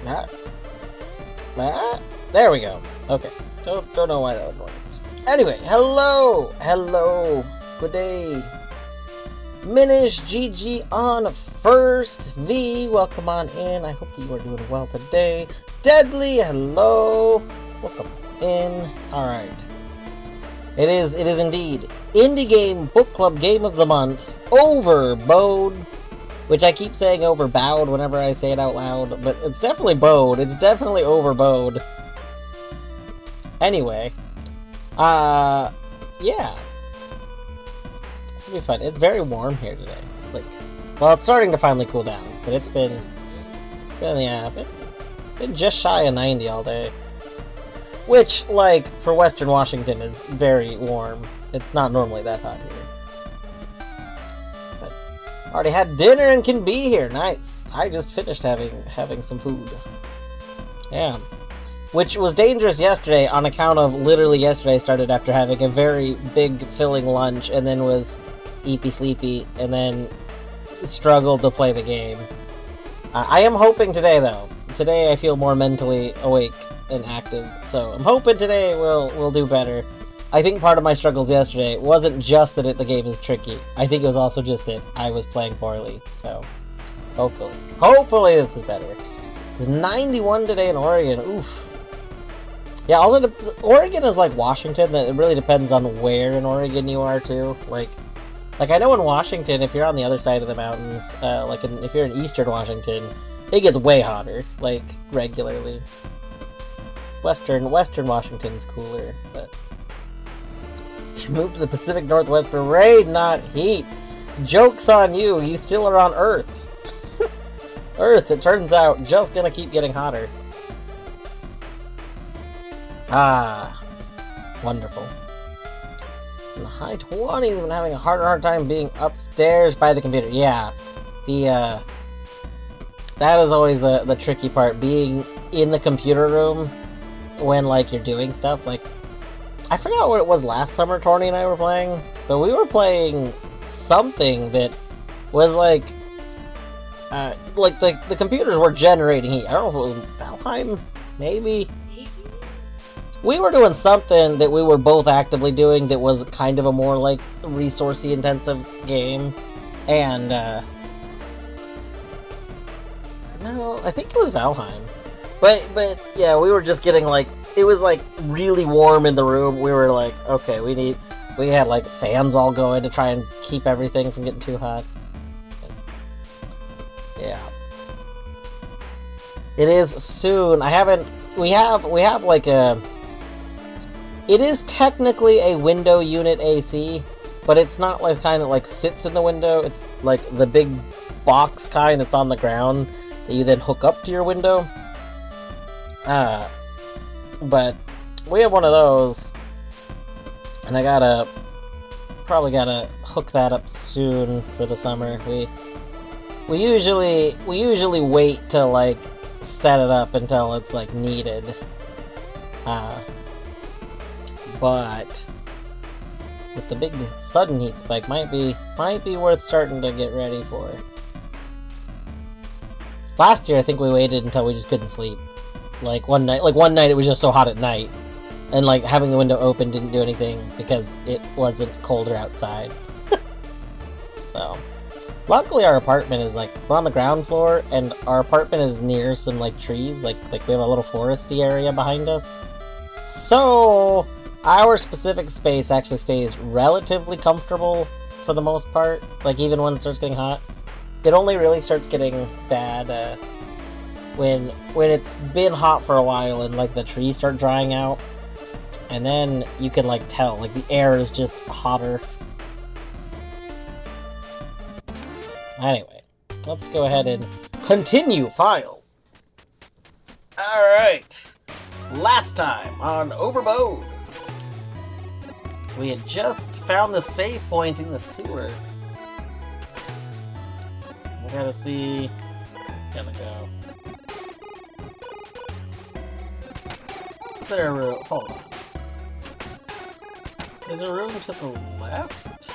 Matt? Matt? There we go. Okay. Don't know why that would work. Anyway, hello! Hello! Good day. Minish GG on first. V, welcome on in. I hope that you are doing well today. Deadly, hello! Welcome in. Alright. It is indeed Indie Game Book Club Game of the Month, Overbowed, which I keep saying Overbowed whenever I say it out loud, but it's definitely bowed. It's definitely Overbowed. Anyway, yeah. This will be fun. It's very warm here today. It's like, well, it's starting to finally cool down, but it's been just shy of 90 all day. Which, like, for Western Washington is very warm. It's not normally that hot here. But already had dinner and can be here. Nice. I just finished having some food. Yeah. Which was dangerous yesterday on account of literally yesterday I started after having a very big filling lunch and then was eepy sleepy and then struggled to play the game. I am hoping today though. Today I feel more mentally awake and active, so I'm hoping today we'll do better. I think part of my struggles yesterday wasn't just that the game is tricky. I think it was also just that I was playing poorly, so hopefully this is better. It's 91 today in Oregon. Oof. Yeah, also Oregon is like Washington, that it really depends on where in Oregon you are too. Like I know in Washington, if you're on the other side of the mountains, if you're in Eastern Washington, it gets way hotter, like regularly. Western Washington's cooler, but you moved to the Pacific Northwest for rain, not heat. Joke's on you, you still are on Earth. Earth, it turns out, just gonna keep getting hotter. Ah, wonderful. In the high 20s, I've been having a hard time being upstairs by the computer. Yeah, that is always the tricky part, being in the computer room when, like, you're doing stuff. Like, I forgot what it was last summer Tony and I were playing, but we were playing something that was, like the computers were generating heat. I don't know if it was Valheim, maybe? We were doing something that we were both actively doing that was kind of a more, like, resource-y intensive game, and, no, I think it was Valheim. But yeah, we were just getting, like, it was, like, really warm in the room. We were like, okay, we had, like, fans all going to try and keep everything from getting too hot. Yeah. It is soon. We have, like, it is technically a window unit AC, but it's not, like, kind of, like, sits in the window. It's, like, the big box kind that's on the ground that you then hook up to your window. But we have one of those, and I probably gotta hook that up soon for the summer. We usually wait to, like, set it up until it's, like, needed. But with the big sudden heat spike, might be worth starting to get ready for. Last year, I think we waited until we just couldn't sleep. Like one night it was just so hot at night, and, like, having the window open didn't do anything because it wasn't colder outside. So, luckily our apartment is, like, we're on the ground floor, and our apartment is near some, like, trees, like we have a little foresty area behind us. So our specific space actually stays relatively comfortable for the most part, like, even when it starts getting hot. It only really starts getting bad, when it's been hot for a while and, like, the trees start drying out, and then you can, like, tell, like, the air is just hotter. Anyway, let's go ahead and continue file. Alright, last time on Overbowed, we had just found the save point in the sewer. We gotta see, gotta go. Is there a room? Hold on. There's a room to the left?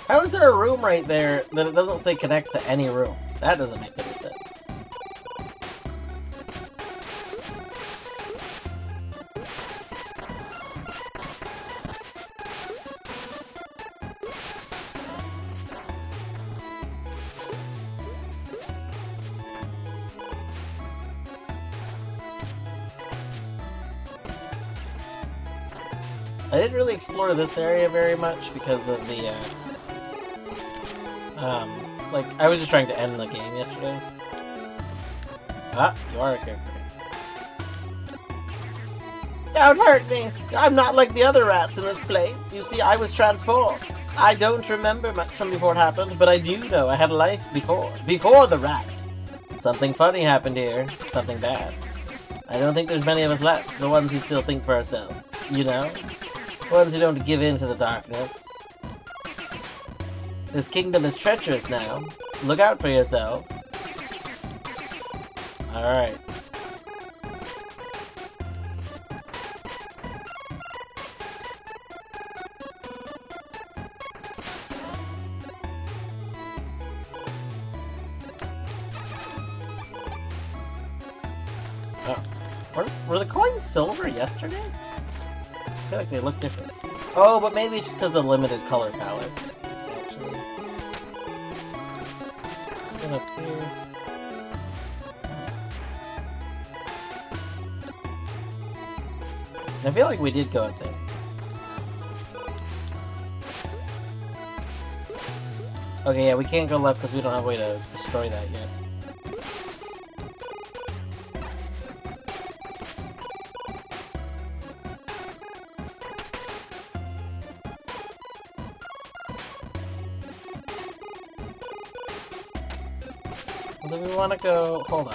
How is there a room right there that it doesn't say connects to any room? That doesn't make any sense. I didn't really explore this area very much because of the, like, I was just trying to end the game yesterday. Ah, you are a character. Don't hurt me! I'm not like the other rats in this place. You see, I was transformed. I don't remember much from before it happened, but I do know I had a life before. Before the rat. Something funny happened here. Something bad. I don't think there's many of us left. The ones who still think for ourselves. You know? The ones who don't give in to the darkness. This kingdom is treacherous now. Look out for yourself. Alright. Oh. Were the coins silver yesterday? I feel like they look different. Oh, but maybe it's just because of the limited color palette. Actually. Get up here. I feel like we did go up there. Okay, yeah, we can't go left because we don't have a way to destroy that yet. Do we want to go... Hold on.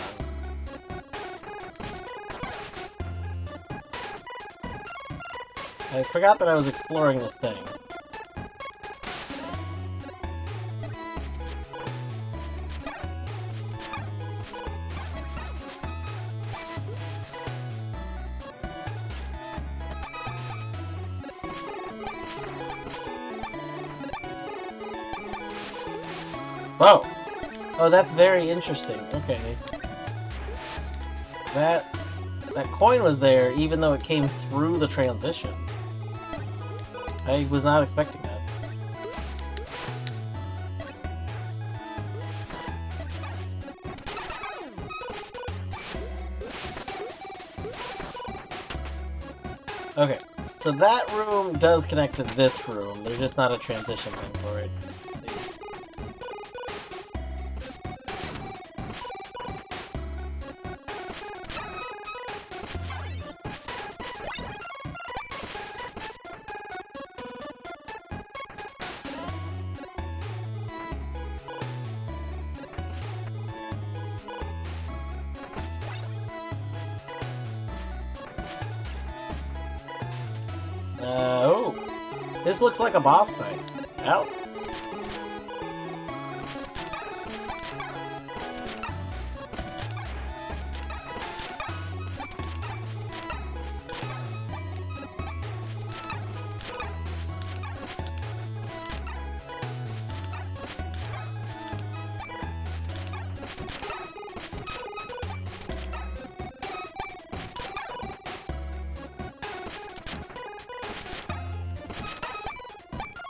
I forgot that I was exploring this thing. Whoa! Oh, that's very interesting. Okay. That coin was there even though it came through the transition. I was not expecting that. Okay, so that room does connect to this room. There's just not a transition thing for it. Let's see. Oh, this looks like a boss fight. Ow.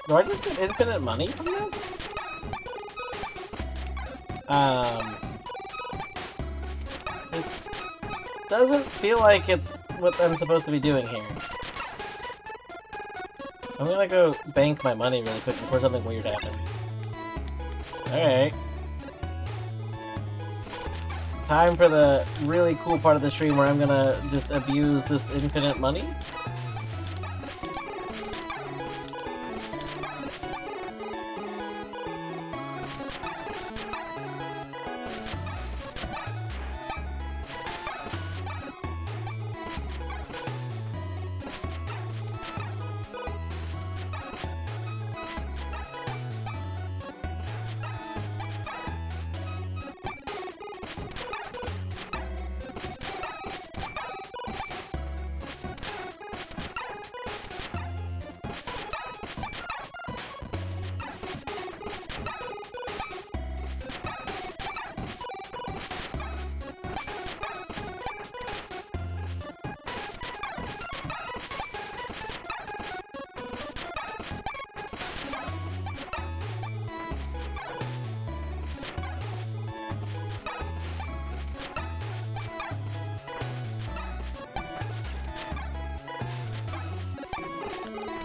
Do I just get infinite money from this? This doesn't feel like it's what I'm supposed to be doing here. I'm gonna go bank my money really quick before something weird happens. Alright. Time for the really cool part of the stream where I'm gonna just abuse this infinite money.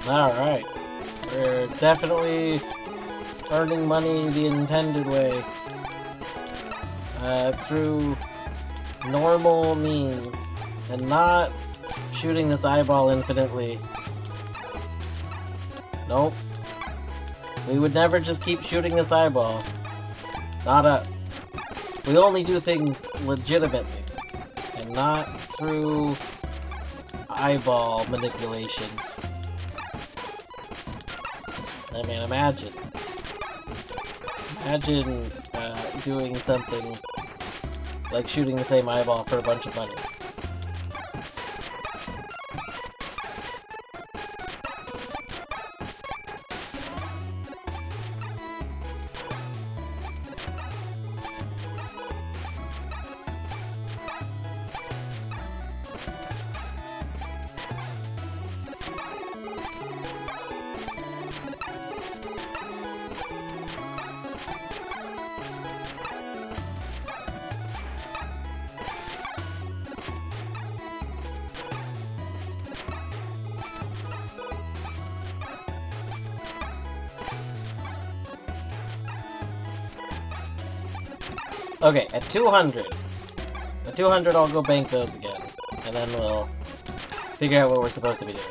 Alright. We're definitely earning money the intended way. Through normal means. And not shooting this eyeball infinitely. Nope. We would never just keep shooting this eyeball. Not us. We only do things legitimately. And not through eyeball manipulation. I mean, imagine. Imagine doing something like shooting the same eyeball for a bunch of money. Okay, at 200. At 200, I'll go bank those again. And then we'll figure out what we're supposed to be doing.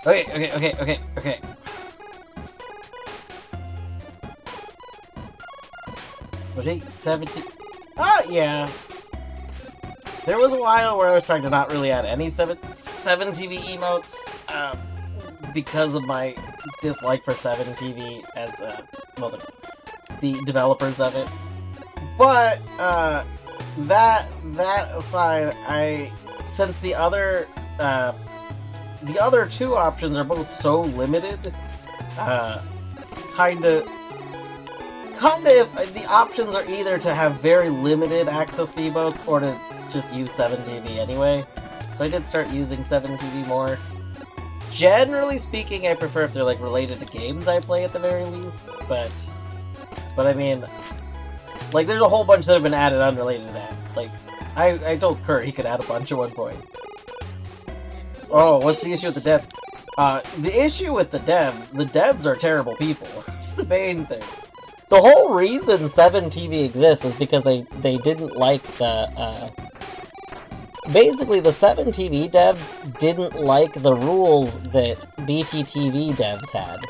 Okay. Ready? 70. Ah, yeah. There was a while where I was trying to not really add any 7TV emotes, because of my dislike for 7TV as, well, the developers of it. But, that aside, since the other two options are both so limited, the options are either to have very limited access to emotes or to just use 7TV anyway. So I did start using 7TV more. Generally speaking, I prefer if they're like related to games I play at the very least, but I mean, like there's a whole bunch that have been added unrelated to that. Like, I told Kurt he could add a bunch at one point. Oh, what's the issue with the dev? The issue with the devs are terrible people. That's the main thing. The whole reason 7TV exists is because they didn't like the, basically the 7TV devs didn't like the rules that BTTV devs had.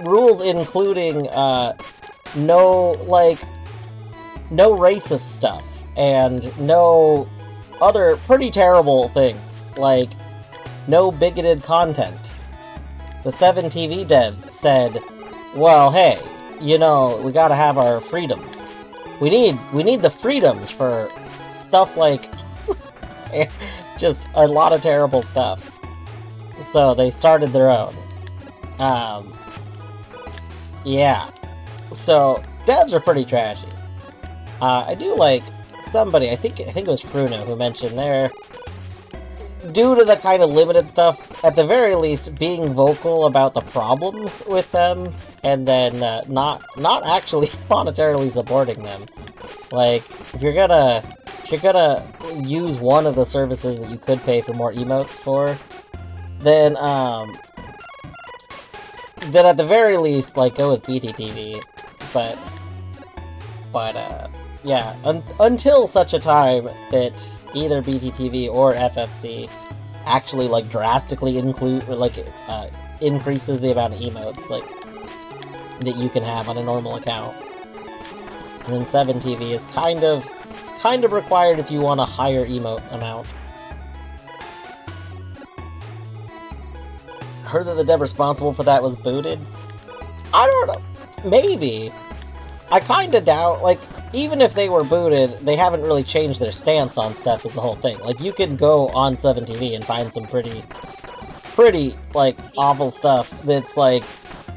Rules including, no racist stuff, and no other pretty terrible things, like no bigoted content. The 7TV devs said, well, hey, you know, we gotta have our freedoms. We need the freedoms for stuff like just a lot of terrible stuff. So they started their own. Yeah. So devs are pretty trashy. I do like somebody, I think it was Fruno, who mentioned there, due to the kind of limited stuff, at the very least, being vocal about the problems with them, and then not actually monetarily supporting them. Like, if you're gonna use one of the services that you could pay for more emotes for, then at the very least, like, go with BTTV. But yeah, until such a time that either BTTV or FFC actually, like, drastically increases the amount of emotes, like, that you can have on a normal account. And then 7TV is kind of required if you want a higher emote amount. Heard that the dev responsible for that was booted? I don't know. Maybe. I kinda doubt, like, even if they were booted, they haven't really changed their stance on stuff is the whole thing. Like, you can go on 7TV and find some pretty, like, awful stuff that's, like,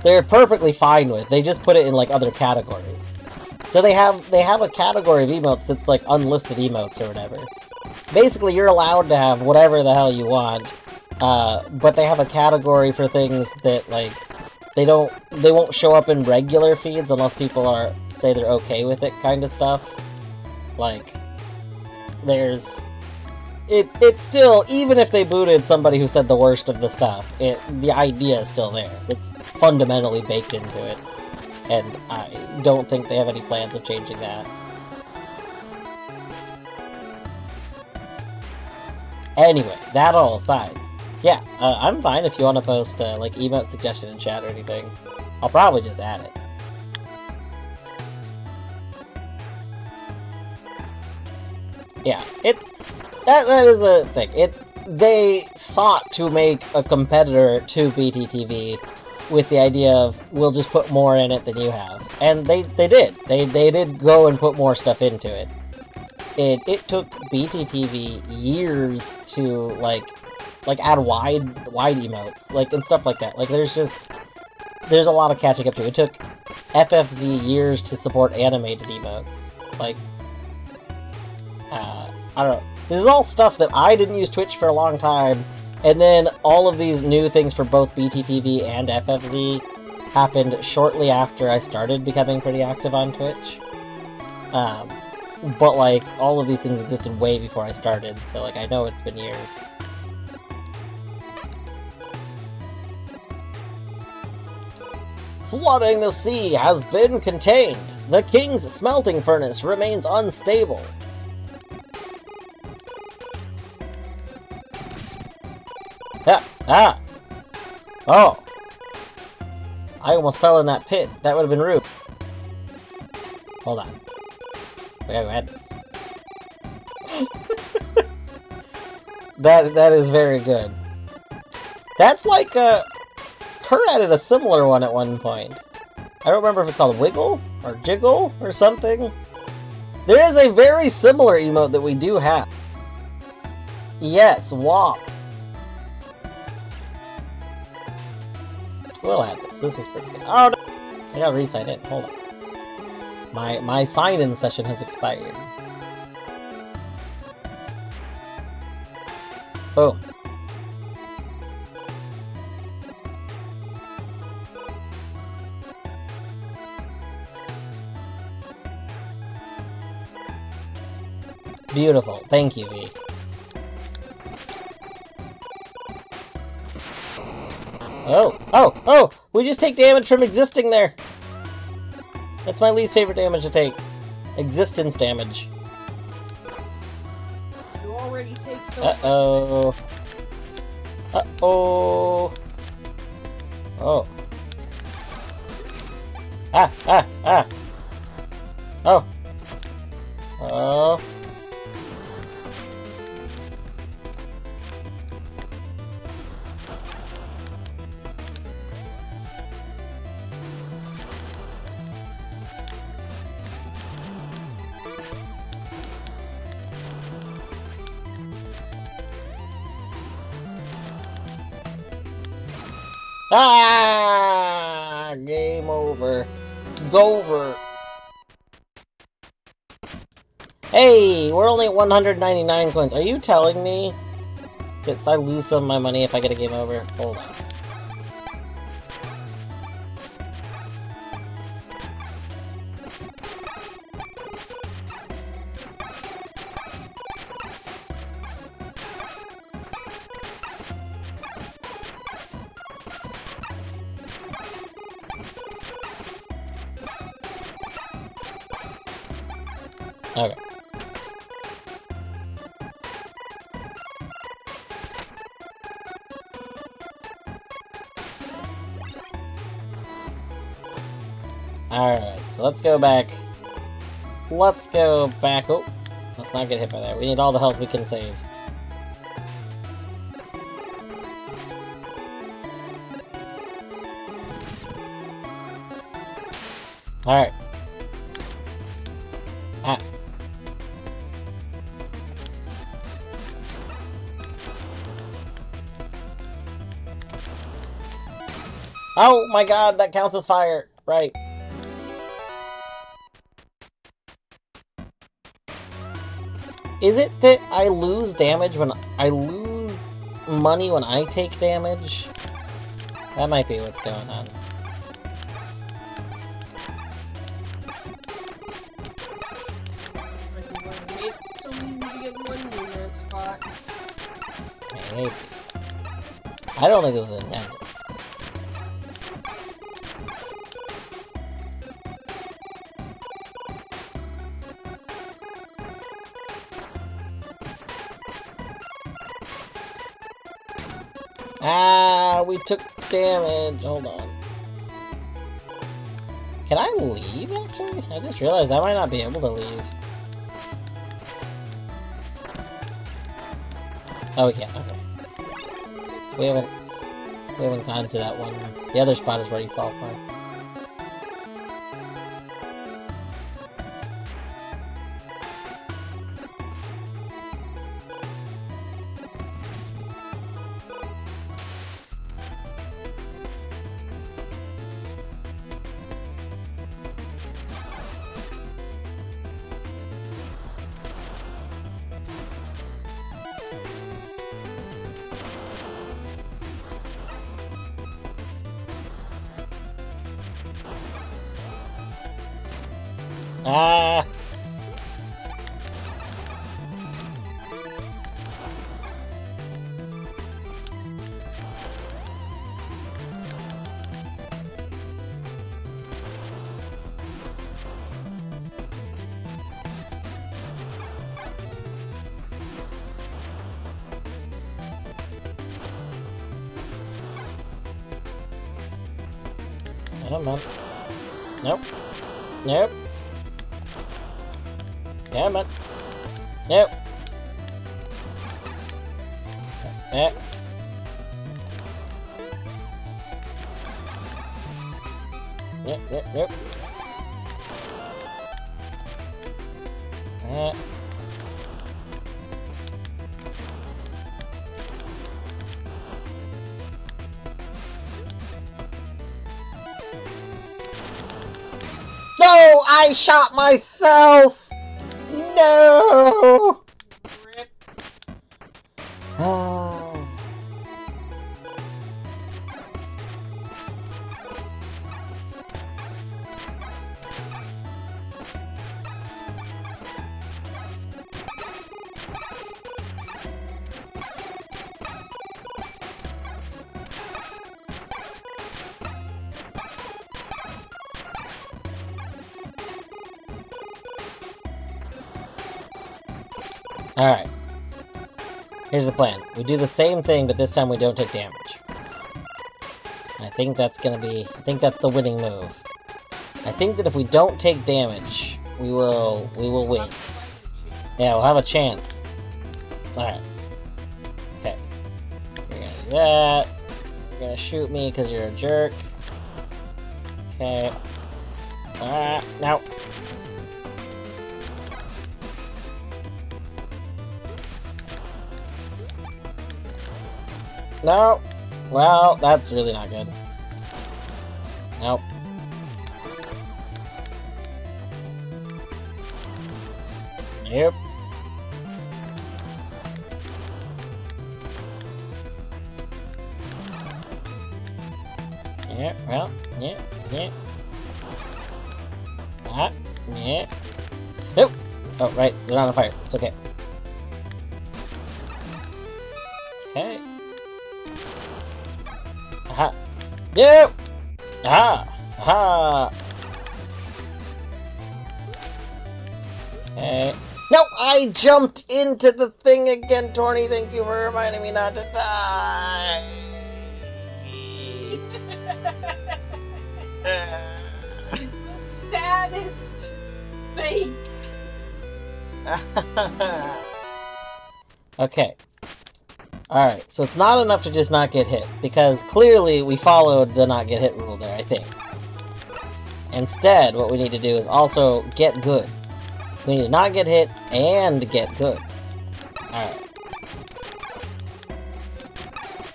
they're perfectly fine with. They just put it in, like, other categories. So they have a category of emotes that's, like, unlisted emotes or whatever. Basically, you're allowed to have whatever the hell you want, but they have a category for things that, like, they won't show up in regular feeds unless people say they're okay with it kind of stuff. Like, it's still, even if they booted somebody who said the worst of the stuff, the idea is still there. It's fundamentally baked into it. And I don't think they have any plans of changing that. Anyway, that all aside. Yeah, I'm fine if you want to post, like, emote suggestion in chat or anything. I'll probably just add it. Yeah, that is a thing. They sought to make a competitor to BTTV with the idea of, we'll just put more in it than you have. And they did. They did go and put more stuff into it. It took BTTV years to, like add wide emotes, like, and stuff like that. Like, there's a lot of catching up to. It took FFZ years to support animated emotes. Like, I don't know. This is all stuff that I didn't use Twitch for a long time, and then all of these new things for both BTTV and FFZ happened shortly after I started becoming pretty active on Twitch. But, like, all of these things existed way before I started, so, like, I know it's been years. Flooding the sea has been contained. The King's smelting furnace remains unstable. Ah! Oh! I almost fell in that pit. That would have been rude. Hold on. We gotta add this. That is very good. That's like Kurt added a similar one at one point. I don't remember if it's called Wiggle or Jiggle or something. There is a very similar emote that we do have. Yes, WAP. We'll add this. This is pretty good. Oh no! I gotta re-sign in. Hold on. My sign-in session has expired. Boom. Beautiful. Thank you, V. Oh! We just take damage from existing there! That's my least favorite damage to take. Existence damage. You already take so Uh-oh. Uh-oh. Oh. Ah! Oh. Oh. Ah! Game over. Gover. Hey, we're only at 199 coins. Are you telling me that I lose some of my money if I get a game over? Hold on. Okay. Alright, so let's go back. Let's go back. Oh, let's not get hit by that. We need all the health we can save. Alright. Ah. Oh my god, that counts as fire. Right. Is it that I lose damage when I lose money when I take damage? That might be what's going on. So we need to get money in that spot. Maybe. I don't think this is intended. Ah, we took damage. Hold on. Can I leave, actually? I just realized I might not be able to leave. Oh, we can. Okay. We haven't gone to that one. The other spot is where you fall apart. Ah! Come on. Nope. Nope. Come on. Nope. Eh. Yep, yep, yep. No! I shot myself! No! Rip. Oh. Alright. Here's the plan. We do the same thing, but this time we don't take damage. I think that's gonna be... I think that's the winning move. I think that if we don't take damage, we will win. Yeah, we'll have a chance. Alright. Okay. You're gonna do that. You're gonna shoot me because you're a jerk. Okay. Now. No! Well, that's really not good. Nope. Yep. Yeah, well, yeah, yeah. Ah, yeah. Nope! Oh, right, they're not on fire. It's okay. Okay. Aha! No! Aha! Aha! Okay. No! I jumped into the thing again, Torny. Thank you for reminding me not to die. saddest thing. Okay. Alright, so it's not enough to just not get hit, because clearly we followed the not get hit rule there, I think. Instead, what we need to do is also get good. We need to not get hit and get good. Alright.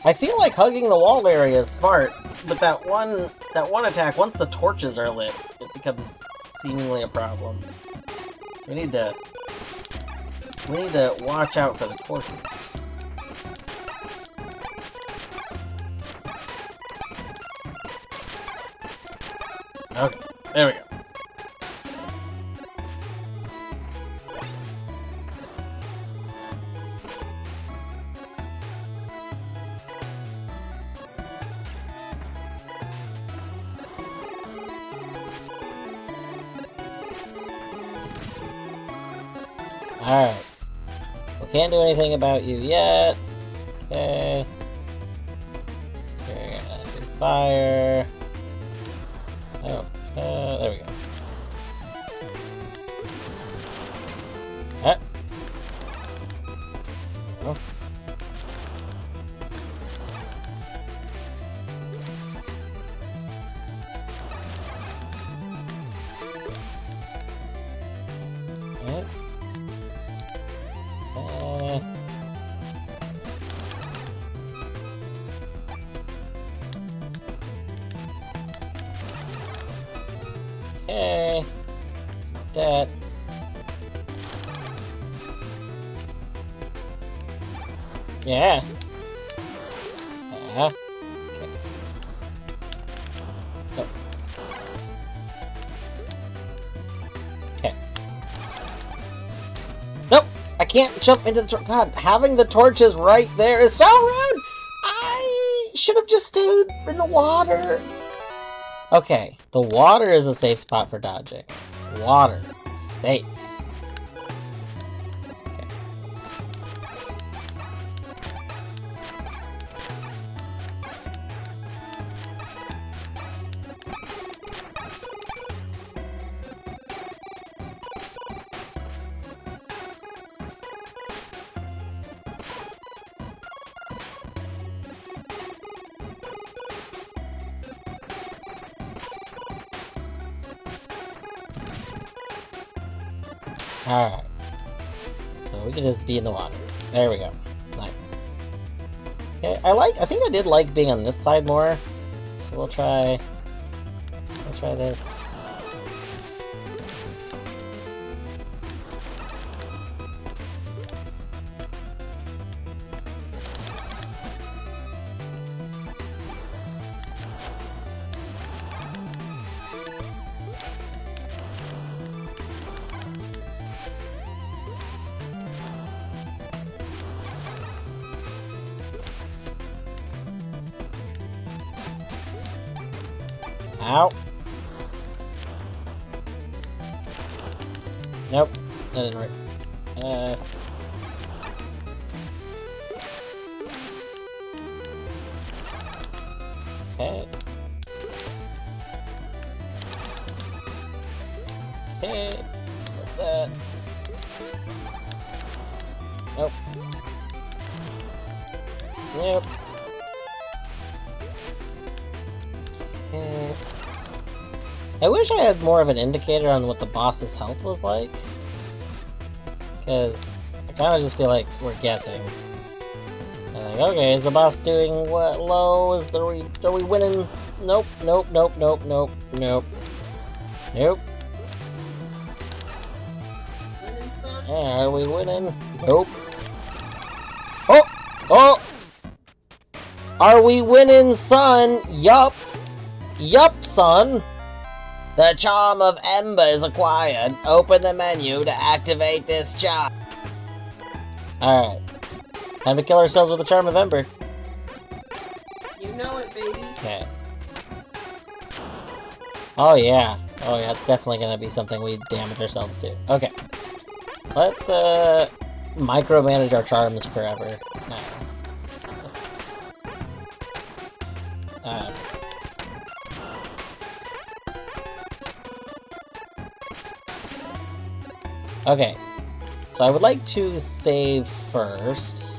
I feel like hugging the wall area is smart, but that one attack, once the torches are lit, it becomes seemingly a problem. So we need to watch out for the torches. Okay, there we go. Alright. We can't do anything about you yet. Okay. We're gonna do fire. Oh, there we go. Ah. Oh. Alright. Okay. Let's get that. Yeah. Okay. Oh. Okay. Nope! I can't jump into the God, having the torches right there is so rude! I should have just stayed in the water. Okay, the water is a safe spot for dodging. Water. Safe. Okay, let's see. Alright. So we can just be in the water. There we go. Nice. Okay, I think I did like being on this side more. So we'll try this. Ow. Nope. That didn't work. Okay. Okay. Let's put that. Nope. Yep. Okay. I wish I had more of an indicator on what the boss's health was like. Because I kind of just feel like we're guessing. And like, okay, is the boss doing what low? Are we winning? Nope, nope, nope, nope, nope, nope. Nope. Winning, son? Yeah, are we winning? Nope. Oh! Oh! Are we winning, son? Yup! Yup, son! The charm of Ember is acquired. Open the menu to activate this charm. Alright. Time to kill ourselves with the charm of Ember. You know it, baby. Okay. Oh yeah. Oh yeah, it's definitely gonna be something we damage ourselves to. Okay. Let's, micromanage our charms forever. No. Let's... Okay, so I would like to save first.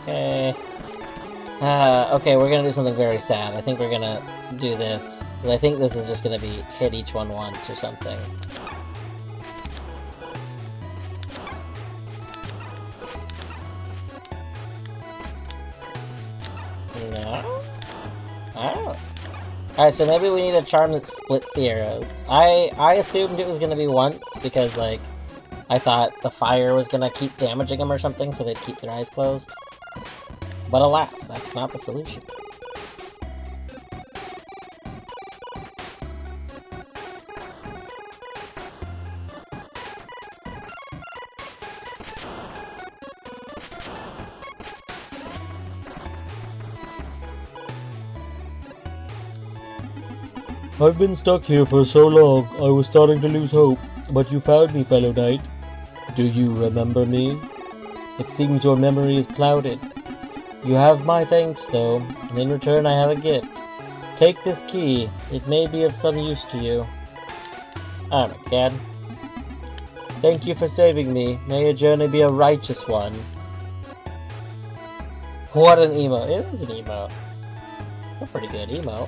Okay. Okay, we're gonna do something very sad. I think we're gonna do this. Because I think this is just gonna be hit each one once or something. No? Oh. Alright, so maybe we need a charm that splits the arrows. I assumed it was gonna be once, because, like, I thought the fire was gonna keep damaging them or something, so they'd keep their eyes closed. But alas, that's not the solution. I've been stuck here for so long, I was starting to lose hope. But you found me, fellow knight. Do you remember me? It seems your memory is clouded. You have my thanks, though, and in return I have a gift. Take this key. It may be of some use to you. Oh my god. Thank you for saving me. May your journey be a righteous one. What an emote. It is an emote. It's a pretty good emote.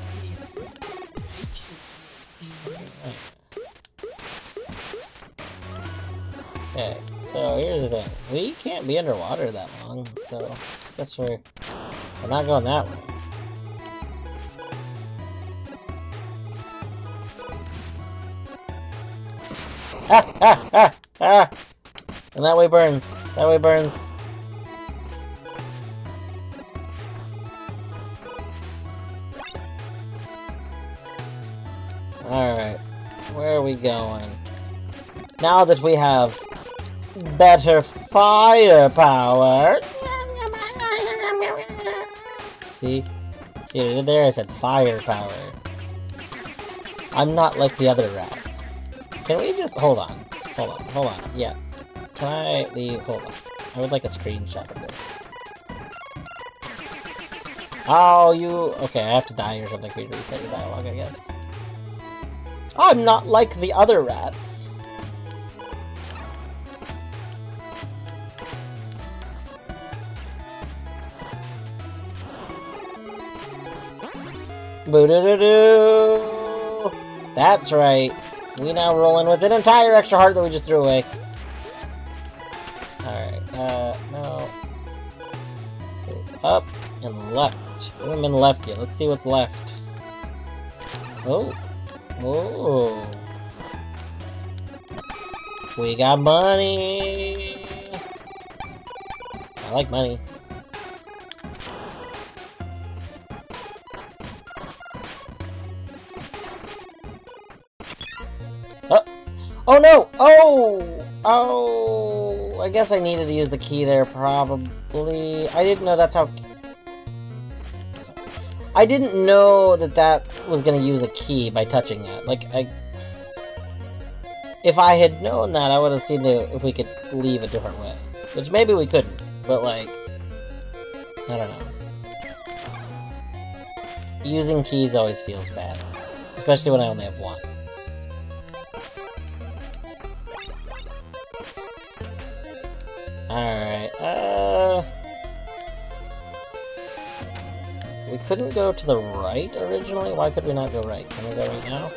Okay, so here's the thing. We can't be underwater that long, so I guess we're not going that way. Ah! Ah! Ah! Ah! And that way burns. That way burns. Alright. Where are we going? Now that we have better firepower. See? See what I did there? I said firepower. I'm not like the other rats. Can we just... Hold on. Hold on. Hold on. Yeah. Can I leave... Hold on. I would like a screenshot of this. Oh, you... Okay, I have to die or something for you to reset your dialogue, I guess. I'm not like the other rats. Boo-doo-doo-doo! That's right. We now roll in with an entire extra heart that we just threw away. Alright, no. Up and left. We haven't been left yet. Let's see what's left. Oh. Oh. We got money! I like money. Oh no! Oh! Oh! I guess I needed to use the key there, probably. I didn't know that's how... I didn't know that that was gonna use a key by touching that. Like, if I had known that, I would have seen if we could leave a different way. Which maybe we couldn't, but like... I don't know. Using keys always feels bad. Especially when I only have one. Alright, we couldn't go to the right originally? Why could we not go right? Can we go right now?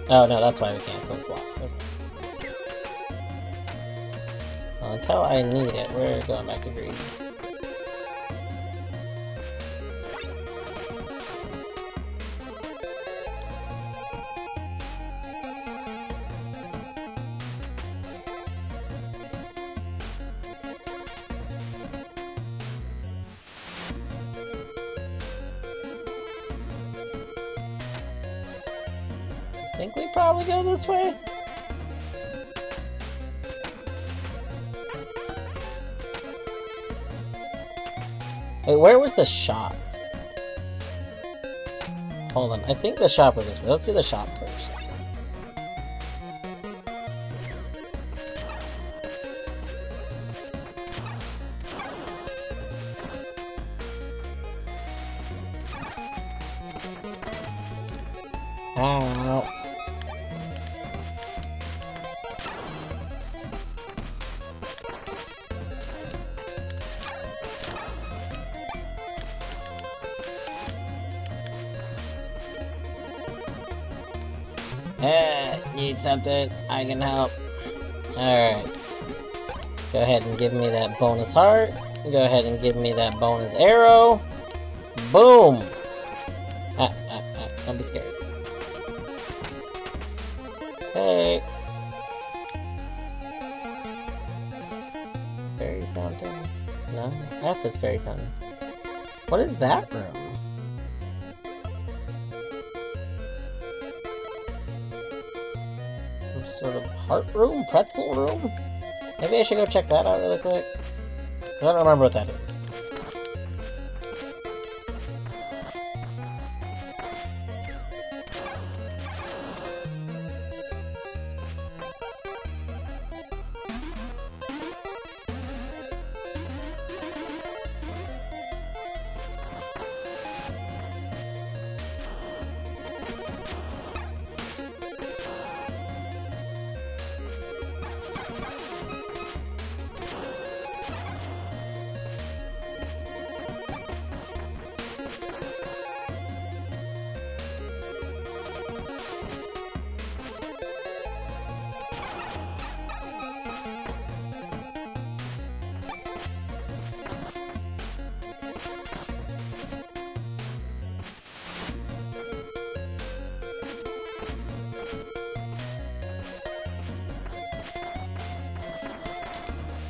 Oh no, that's why we can't, those blocks. Okay. Well, until I need it, we're going back to green. I think we probably go this way. Wait, where was the shop? Hold on, I think the shop was this way. Let's do the shop first. Ow. Need something? I can help. Alright. Go ahead and give me that bonus heart. Go ahead and give me that bonus arrow. Boom! Don't be scared. Hey! Fairy fountain? No? F is fairy fountain. What is that room? Some sort of heart room? Pretzel room? Maybe I should go check that out really quick. I don't remember what that is.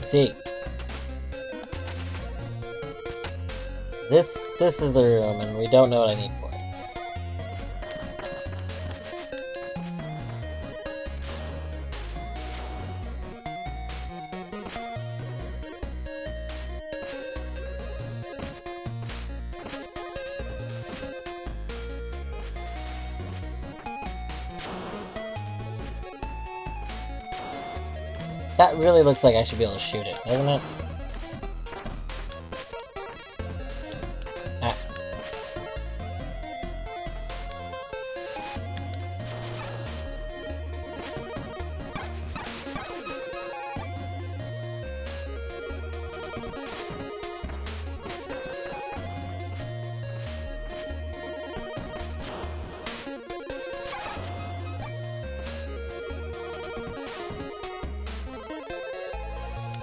See. This is the room, and we don't know what I need for it. That really looks like I should be able to shoot it, doesn't it? Ah.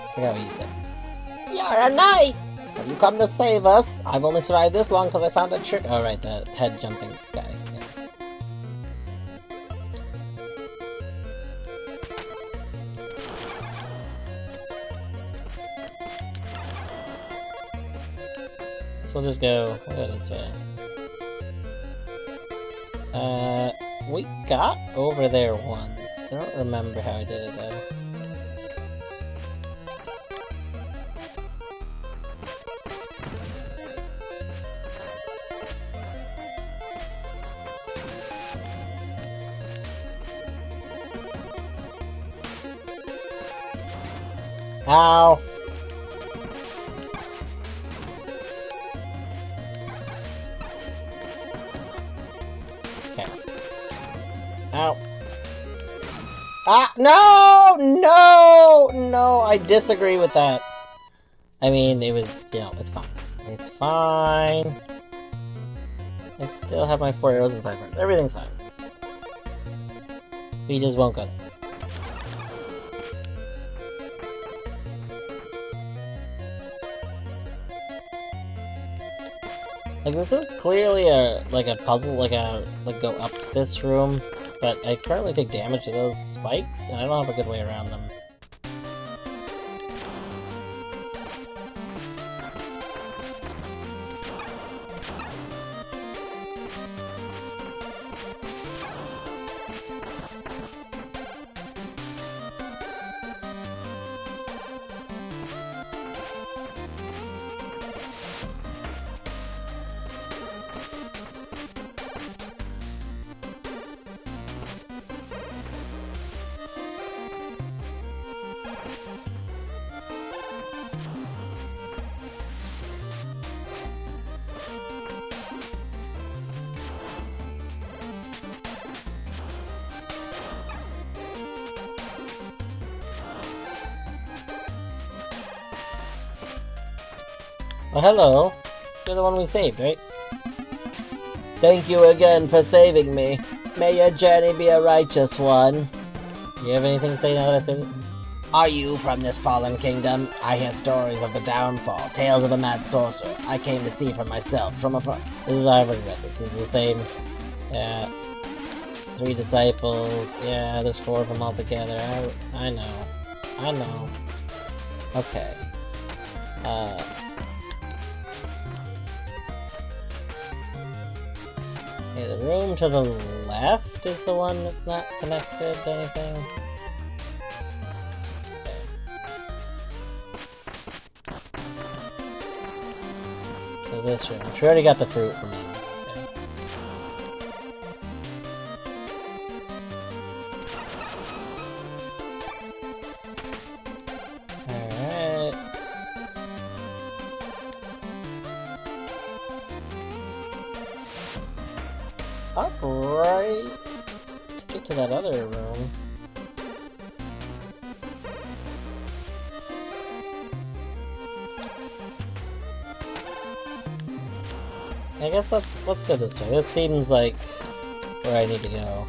I forgot what you said. You're a knight! Have you come to save us? I've only survived this long because I found a trick. Oh, right, the head jumping guy. Yeah. So we'll just go this way. We got over there once. I don't remember how I did it though. Ow! Okay. Ow. Ah! No! No! No! I disagree with that. I mean, it was, you know, it's fine. It's fine. I still have my 4 arrows and 5 hearts. Everything's fine. We just won't go there. Like, this is clearly a puzzle, like go up this room, but I currently take damage to those spikes, and I don't have a good way around them. Oh, hello. You're the one we saved, right? Thank you again for saving me. May your journey be a righteous one. Do you have anything to say now that I said it? Are you from this fallen kingdom? I hear stories of the downfall, tales of a mad sorcerer. I came to see for myself from afar. This is, I've already read this. This is the same. Yeah. 3 disciples. Yeah, there's 4 of them all together. I know. I know. Okay. Okay, the room to the left is the one that's not connected to anything. So this room, which we already got the fruit from him. Alright. Upright to get to that other room. I guess let's go this way. This seems like where I need to go.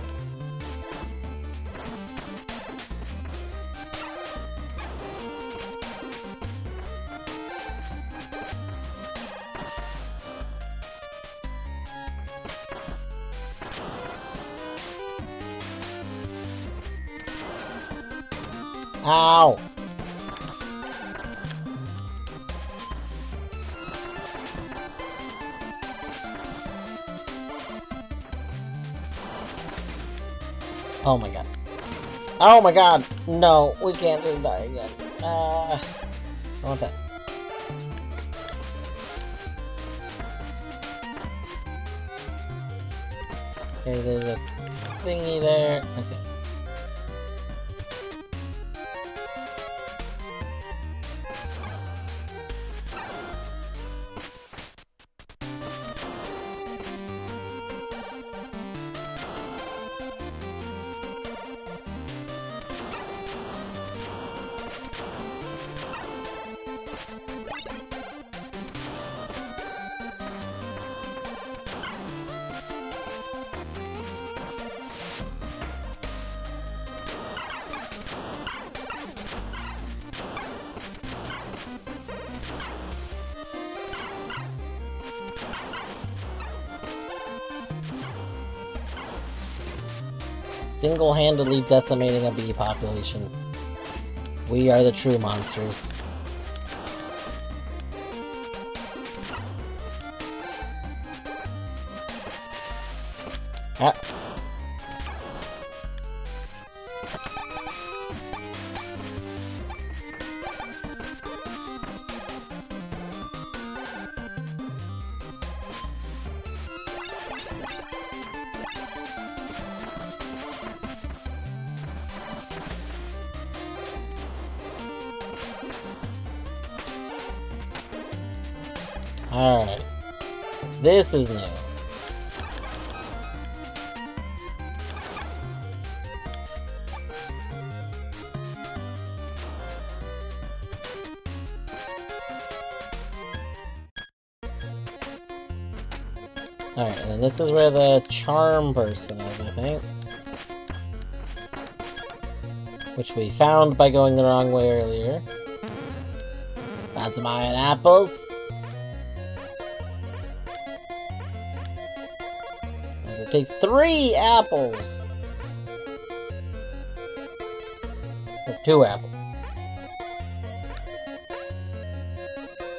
Ow! Oh my god. Oh my god! No, we can't just die again. I want that. Okay, there's a thingy there. Okay. Single-handedly decimating a bee population. We are the true monsters. Ah. Alright. This is new. Alright, and then this is where the charm person is, I think. Which we found by going the wrong way earlier. That's Mayan apples. It takes 3 apples! Or 2 apples.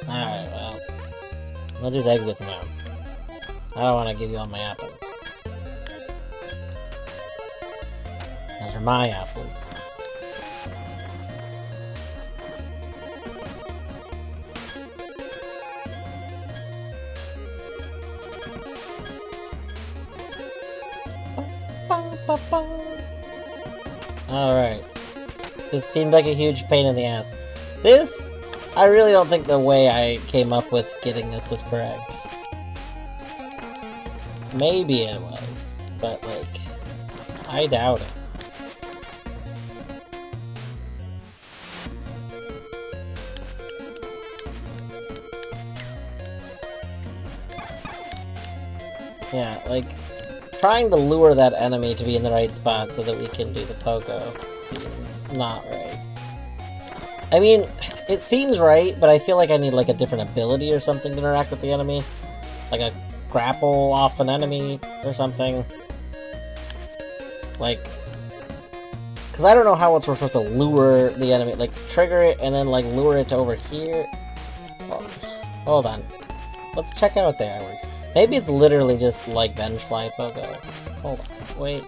Alright, well. I'll just exit for now. I don't want to give you all my apples. Those are my apples. Alright. This seemed like a huge pain in the ass. This, I really don't think the way I came up with getting this was correct. Maybe it was, but like, I doubt it. Yeah, like, trying to lure that enemy to be in the right spot so that we can do the pogo seems not right. I mean, it seems right, but I feel like I need, like, a different ability or something to interact with the enemy. Like a grapple off an enemy or something. Like, because I don't know how else we're supposed to lure the enemy. Like, trigger it and then, like, lure it to over here. Oh, hold on. Let's check how its AI works. Maybe it's literally just like Vengefly Pogo. Hold on. Wait.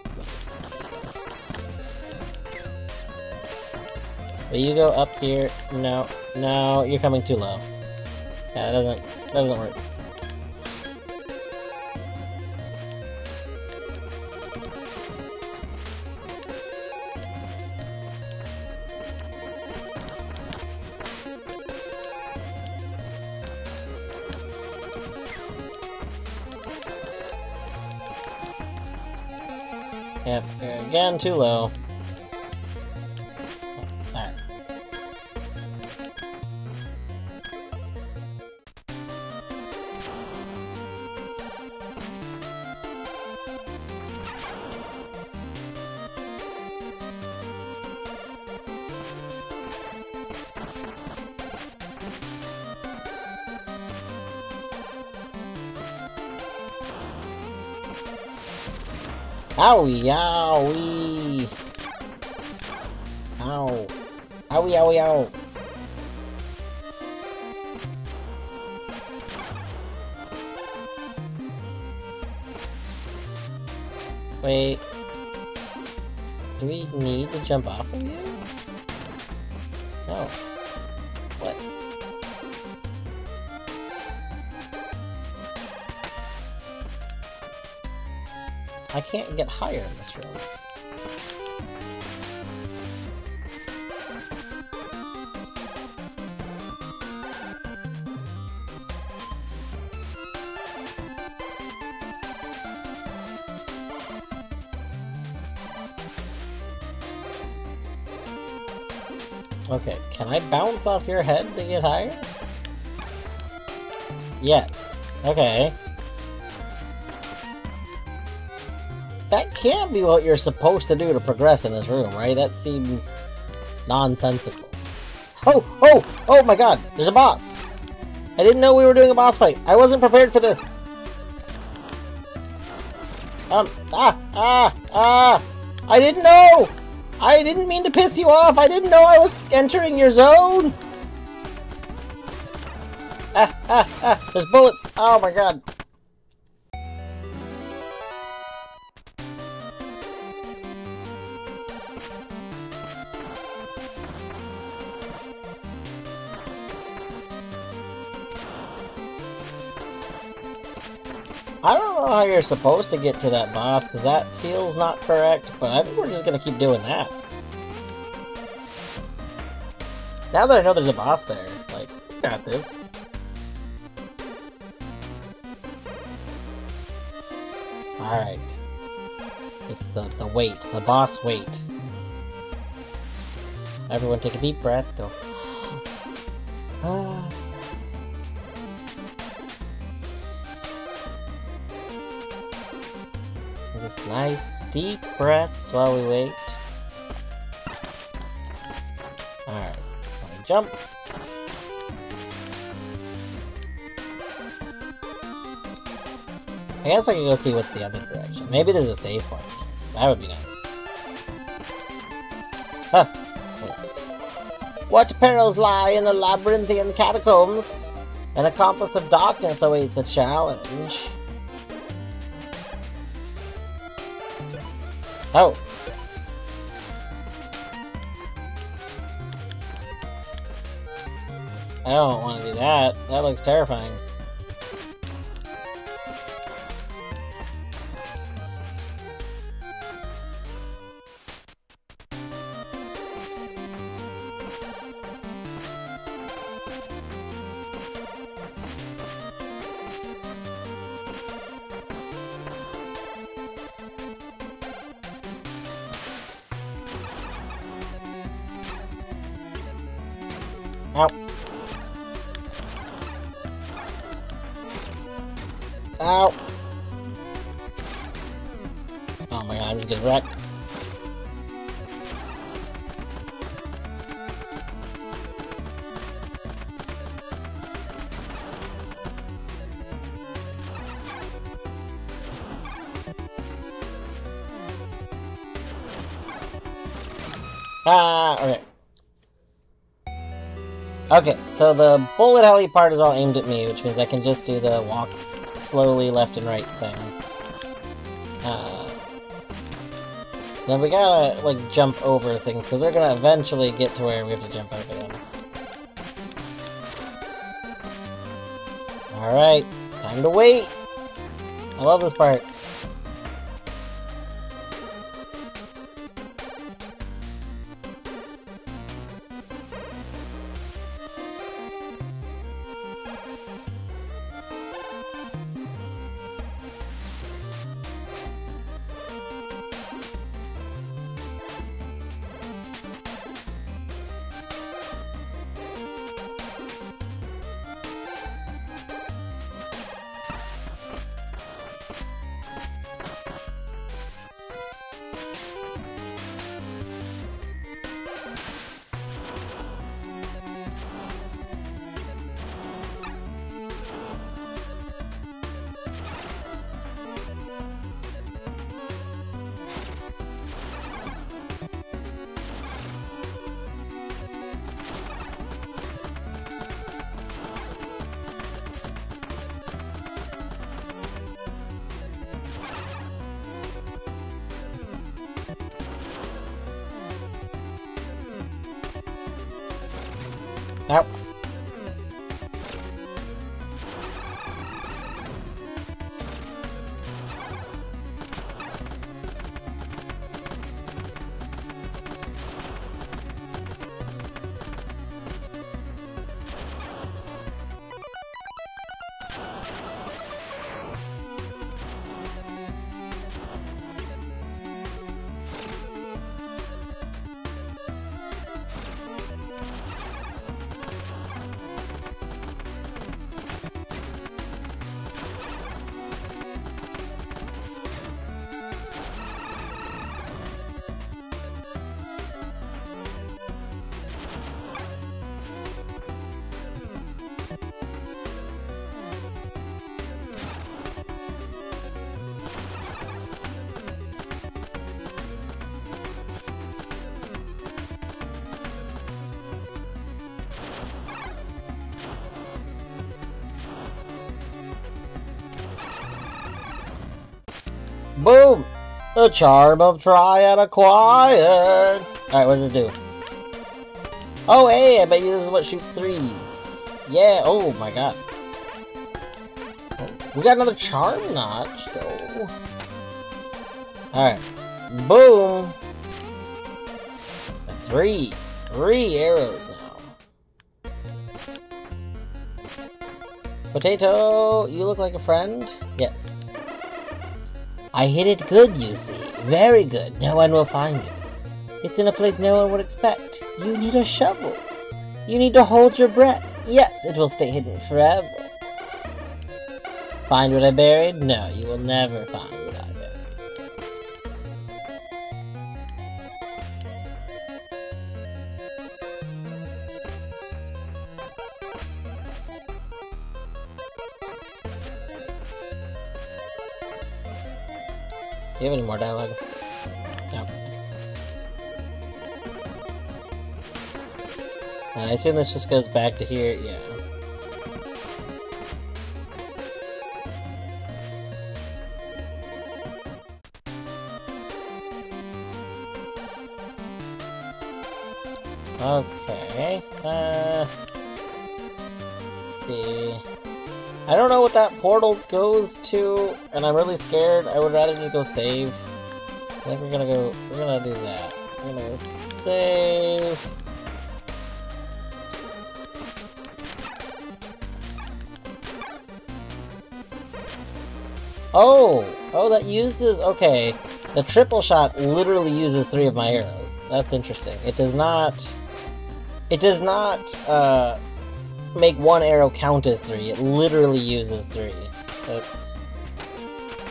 Will you go up here? No. No, you're coming too low. Yeah, that doesn't work. Yep, you're again too low. Alright. Owie, owie! Ow. Owie, owie, ow. Wait. Do we need to jump off of you? No. What? I can't get higher in this room. Okay, can I bounce off your head to get higher? Yes. Okay. That can't be what you're supposed to do to progress in this room, right? That seems nonsensical. Oh! Oh! Oh my god! There's a boss! I didn't know we were doing a boss fight. I wasn't prepared for this. I didn't know! I didn't mean to piss you off! I didn't know I was entering your zone! There's bullets! Oh my god! I don't know how you're supposed to get to that boss, because that feels not correct, but I think we're just gonna keep doing that. Now that I know there's a boss there, like, we got this. Alright. It's the wait, the boss wait. Everyone take a deep breath, go. Just nice, deep breaths while we wait. Alright, let me jump. I guess I can go see what's the other direction. Maybe there's a save point here. That would be nice. Huh. What perils lie in the labyrinthian catacombs? An accomplice of darkness awaits a challenge. Oh. I don't want to do that. That looks terrifying. Ow. Ow. I'm just getting wrecked. Ah, okay. Okay, so the bullet heli part is all aimed at me, which means I can just do the walk slowly left and right thing. Then we gotta, like, jump over things, so they're gonna eventually get to where we have to jump over them. Alright, time to wait! I love this part. Ow. Boom! The charm of Triad acquired! Alright, what does it do? Oh, hey, I bet you this is what shoots threes. Yeah, oh my god. We got another charm notch. Oh. Alright. Boom! Three arrows now. Potato, you look like a friend? Yes. I hid it good, you see. Very good. No one will find it. It's in a place no one would expect. You need a shovel. You need to hold your breath. Yes, it will stay hidden forever. Find what I buried? No, you will never find what I buried. Do you have any more dialogue? No. And I assume this just goes back to here, yeah. Okay, let's see. I don't know what that portal goes to, and I'm really scared. I would rather just go save. I think we're gonna do that. We're gonna go save. Oh, that uses, okay. The triple shot literally uses 3 of my arrows. That's interesting. It does not make 1 arrow count as 3. It literally uses 3. That's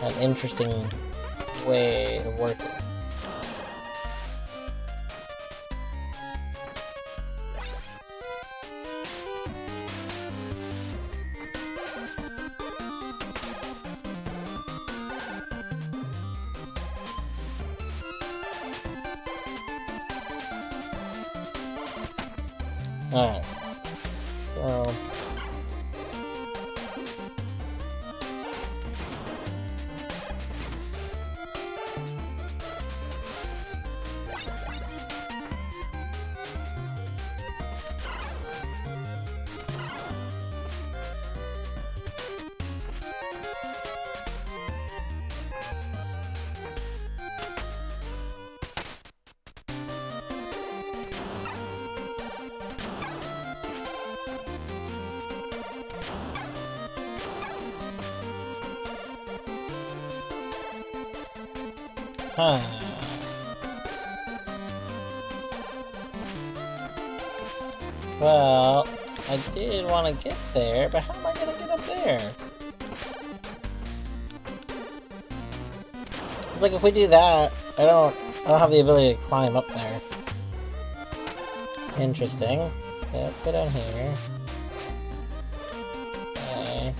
an interesting way of working. Alright. Let's go. Huh. Well, I did want to get there, but how am I gonna get up there? Like, if we do that, I don't have the ability to climb up there. Interesting. Okay, let's go down here. Okay.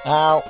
Ow.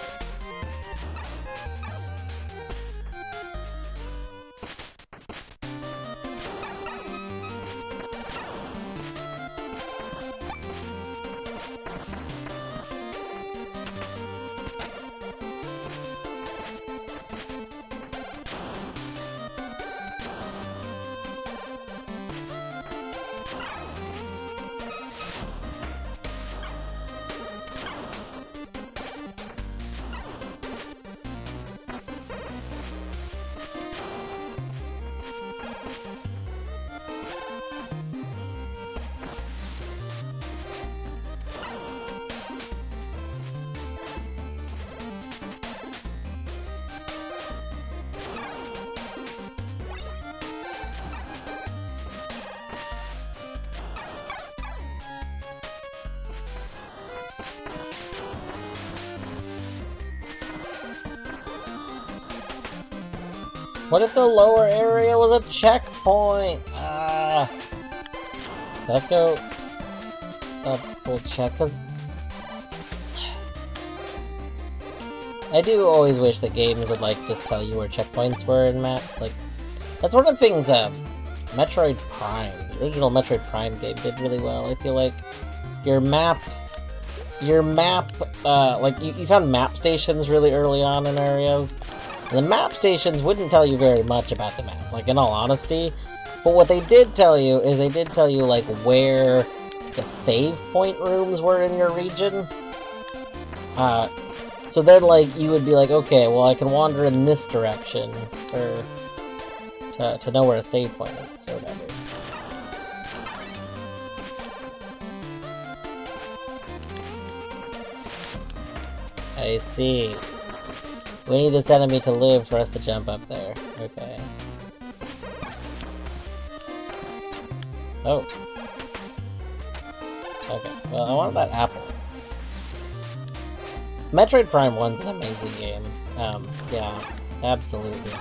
What if the lower area was a checkpoint? Let's go double check, cause I do always wish that games would like just tell you where checkpoints were in maps. Like, that's one of the things Metroid Prime, the original Metroid Prime game, did really well. I feel like your map, like you found map stations really early on in areas. The map stations wouldn't tell you very much about the map, like, in all honesty. But what they did tell you is they did tell you, like, where the save point rooms were in your region. So then, like, you would be like, okay, well, I can wander in this direction to know where a save point is, or whatever. I see. We need this enemy to live for us to jump up there. Okay. Oh. Okay, well, I wanted that apple. Metroid Prime 1's an amazing game. Yeah, absolutely.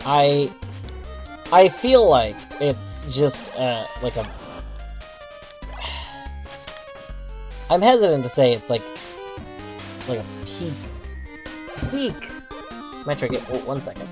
I feel like it's just, like a... I'm hesitant to say it's like a peak Metroid game. Oh, 1 second.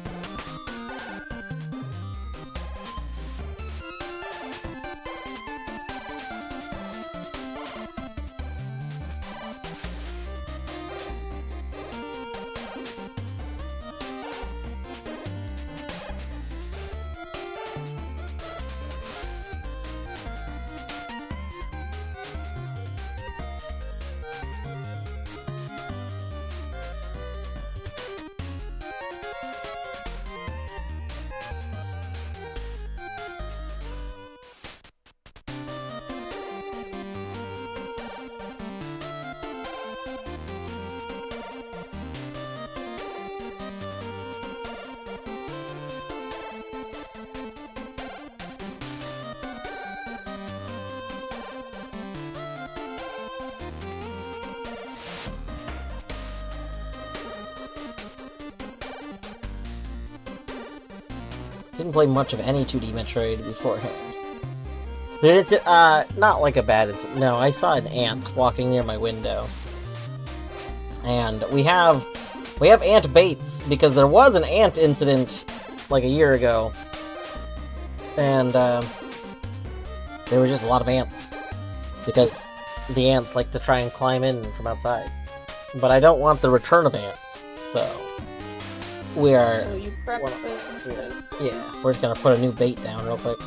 Didn't play much of any 2D Metroid beforehand. But it's, not like a bad incident. No, I saw an ant walking near my window. And we have ant baits, because there was an ant incident, like, a year ago. And, there were just a lot of ants. Because the ants like to try and climb in from outside. But I don't want the return of ants, so... we are... So you prep it. Yeah, we're just gonna put a new bait down real quick.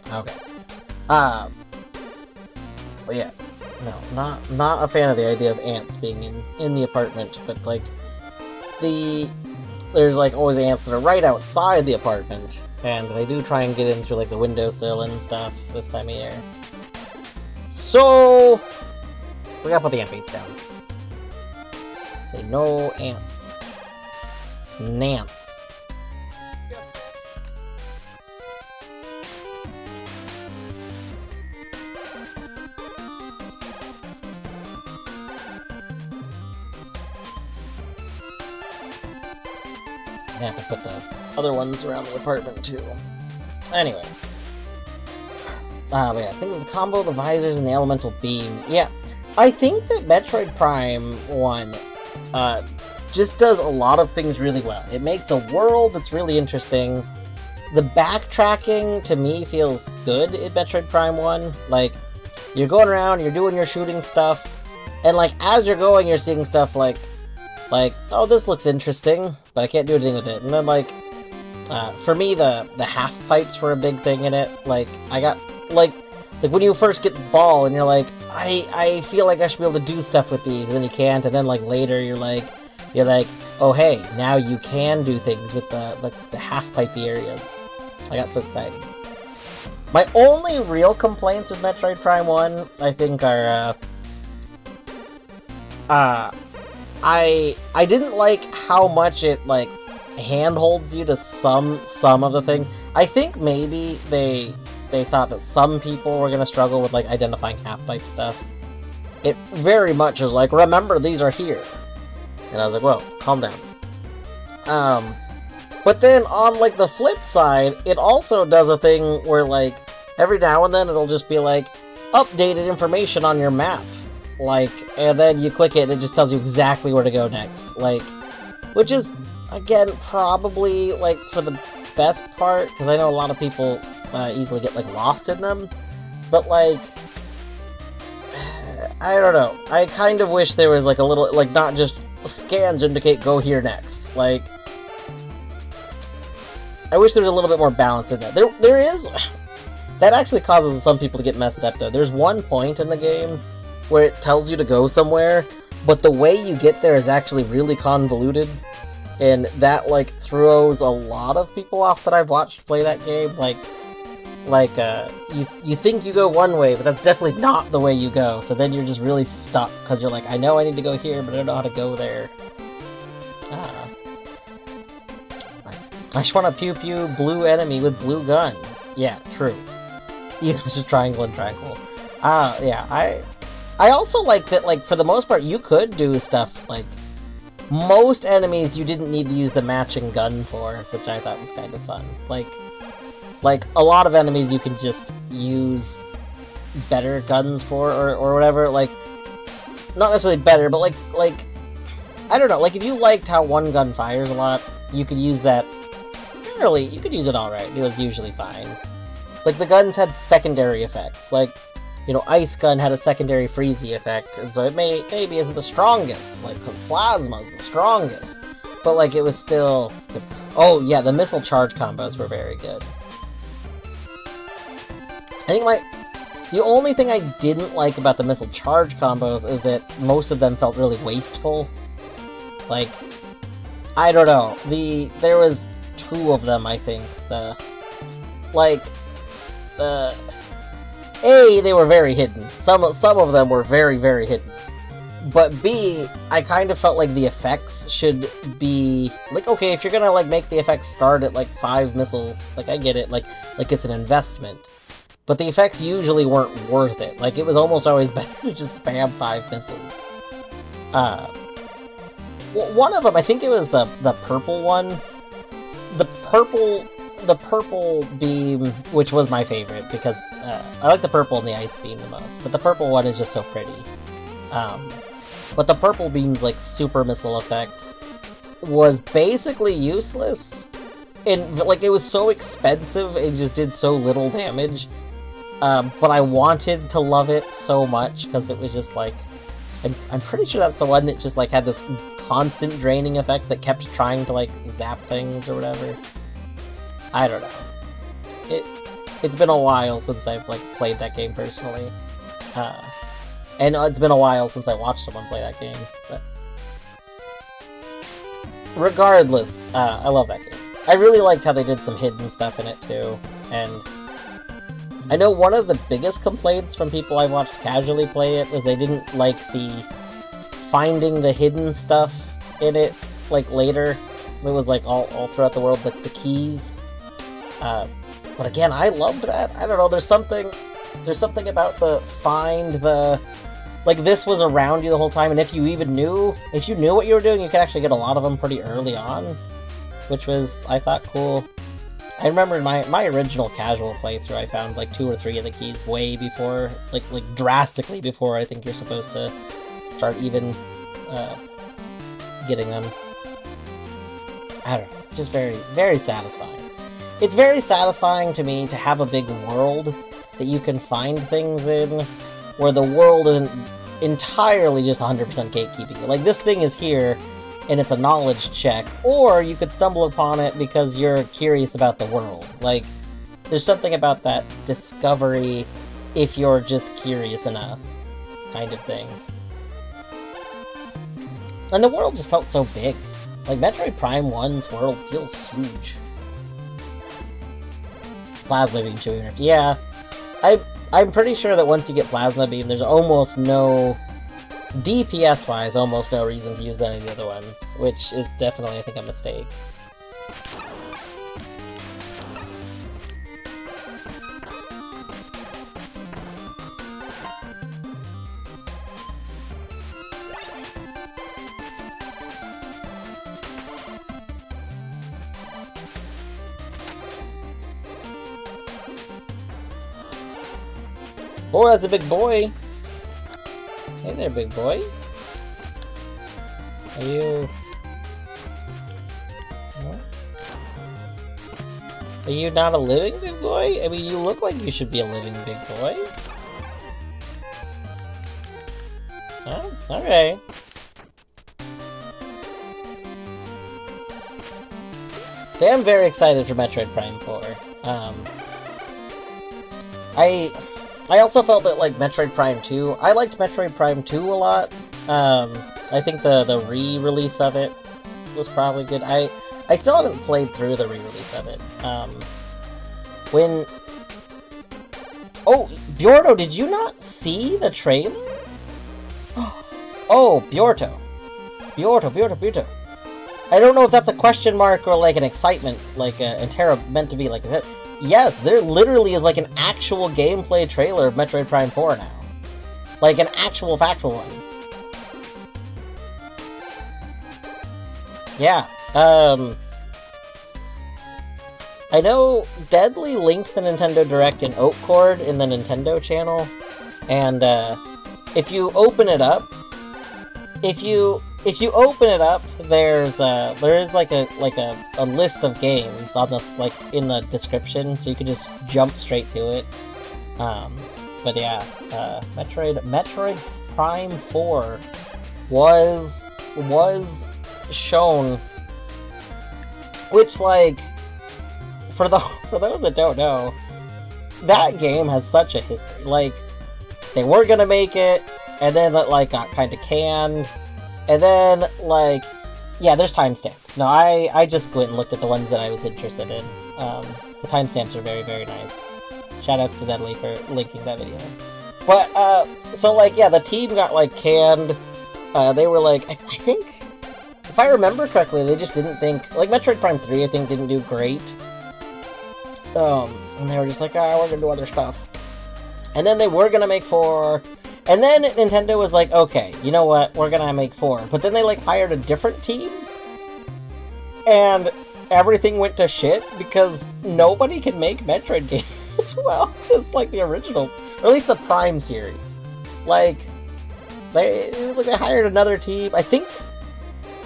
Okay. But yeah, no, not a fan of the idea of ants being in the apartment, but like there's like always ants that are right outside the apartment, and they do try and get in through like the windowsill and stuff this time of year. So we gotta put the ant baits down. Say no ants. Nants. I have to put the other ones around the apartment too. Anyway. But yeah, things with the combo, the visors, and the elemental beam. Yeah, I think that Metroid Prime 1 just does a lot of things really well. It makes a world that's really interesting. The backtracking, to me, feels good in Metroid Prime 1. Like, you're going around, you're doing your shooting stuff, and like, as you're going, you're seeing stuff like, oh, this looks interesting, but I can't do anything with it. And then, like, for me, the half-pipes were a big thing in it. Like, I got, like when you first get the ball, and you're like, I feel like I should be able to do stuff with these, and then you can't, and then, like, later, you're like, oh, hey, now you can do things with the half-pipey areas. I got so excited. My only real complaints with Metroid Prime 1, I think, are, I didn't like how much it, like, handholds you to some of the things. I think maybe they thought that some people were gonna struggle with, like, identifying half-pipe stuff. It very much is like, remember, these are here. And I was like, whoa, calm down. But then on, like, the flip side, it also does a thing where, like, every now and then it'll just be like, updated information on your map. Like, and then you click it and it just tells you exactly where to go next. Like, which is, again, probably, like, for the best part, because I know a lot of people easily get, like, lost in them. But, like, I don't know. I kind of wish there was, like, a little, like, not just scans indicate go here next. Like, I wish there was a little bit more balance in that. There is... That actually causes some people to get messed up, though. There's one point in the game where it tells you to go somewhere, but the way you get there is actually really convoluted, and that, like, throws a lot of people off that I've watched play that game. You think you go one way, but that's definitely not the way you go, so then you're just really stuck, because you're like, I know I need to go here, but I don't know how to go there. I just want a pew-pew blue enemy with blue gun. Yeah, true. Even if it's just triangle and triangle. Yeah, I also like that, like, for the most part, you could do stuff, like, most enemies you didn't need to use the matching gun for, which I thought was kind of fun. Like, a lot of enemies you can just use better guns for, or whatever, like, not necessarily better, but, like, I don't know, like, if you liked how one gun fires a lot, you could use that, really, you could use it alright, it was usually fine. Like, the guns had secondary effects, like, you know, Ice Gun had a secondary freezy effect, and so it maybe isn't the strongest, like, because Plasma's the strongest, but, like, it was still... Oh, yeah, the missile charge combos were very good. I think the only thing I didn't like about the missile charge combos is that most of them felt really wasteful. Like, I don't know, there was 2 of them, I think, A, they were very hidden. Some of them were very, very hidden. But B, I kind of felt like the effects should be... Like, okay, if you're gonna, like, make the effects start at, like, 5 missiles, like, I get it, like it's an investment. But the effects usually weren't worth it. Like, it was almost always better to just spam 5 missiles. One of them, I think it was the purple one. The purple beam, which was my favorite, because I like the purple and the ice beam the most, but the purple one is just so pretty. But the purple beam's, like, super missile effect was basically useless, and, like, it was so expensive, it just did so little damage, but I wanted to love it so much, because it was just, like, I'm pretty sure that's the one that just, like, had this constant draining effect that kept trying to, like, zap things or whatever. I don't know. It's been a while since I've, like, played that game personally. And it's been a while since I watched someone play that game, but... Regardless, I love that game. I really liked how they did some hidden stuff in it, too, and... I know one of the biggest complaints from people I watched casually play it was they didn't like the finding the hidden stuff in it, like, later. It was, like, all throughout the world, like, the keys. But again, I loved that. I don't know, there's something about like, this was around you the whole time, and if you knew what you were doing, you could actually get a lot of them pretty early on, which was, I thought, cool. I remember in my original casual playthrough, I found, like, 2 or 3 of the keys way before, like drastically before I think you're supposed to start even, getting them. I don't know, just very, very satisfying. It's very satisfying to me to have a big world that you can find things in, where the world isn't entirely just 100% gatekeeping you. Like, this thing is here, and it's a knowledge check, or you could stumble upon it because you're curious about the world. Like, there's something about that discovery if you're just curious enough, kind of thing. And the world just felt so big. Like, Metroid Prime 1's world feels huge. Plasma Beam should be nerfed. Yeah, I'm pretty sure that once you get Plasma Beam, there's almost no... DPS-wise, almost no reason to use any of the other ones, which is definitely, I think, a mistake. Oh, that's a big boy. Hey there, big boy. Are you... No? Are you not a living big boy? I mean, you look like you should be a living big boy. Oh, okay. So I'm very excited for Metroid Prime 4. I also felt that, like, Metroid Prime 2... I liked Metroid Prime 2 a lot. I think the re-release of it was probably good. I still haven't played through the re-release of it. When... Oh, Bjorto, did you not see the trailer? Oh, Bjorto. Bjorto. I don't know if that's a question mark or, like, an excitement, like, Antera meant to be, like, that. Yes, there literally is, like, an actual gameplay trailer of Metroid Prime 4 now. Like, an actual factual one. Yeah, I know Deadly linked the Nintendo Direct in Oakcord in the Nintendo channel, and, if you open it up, if you open it up, there is like a list of games on this, like, in the description, so you can just jump straight to it. But yeah, Metroid Prime 4 was shown, which, like, for those that don't know, that game has such a history. Like, they were gonna make it, and then it, like, got kind of canned. And then, like, yeah, there's timestamps. Now, I just went and looked at the ones that I was interested in. The timestamps are very, very nice. Shoutouts to Deadly for linking that video. But, so, like, yeah, the team got, like, canned. They were, like, I think, if I remember correctly, they just didn't think, like, Metroid Prime 3, I think, didn't do great. And they were just like, ah, we're gonna do other stuff. And then they were gonna make 4... And then Nintendo was like, okay, you know what, we're gonna make 4. But then they, like, hired a different team, and everything went to shit, because nobody can make Metroid games as well as, like, the original, or at least the Prime series. Like, they hired another team. I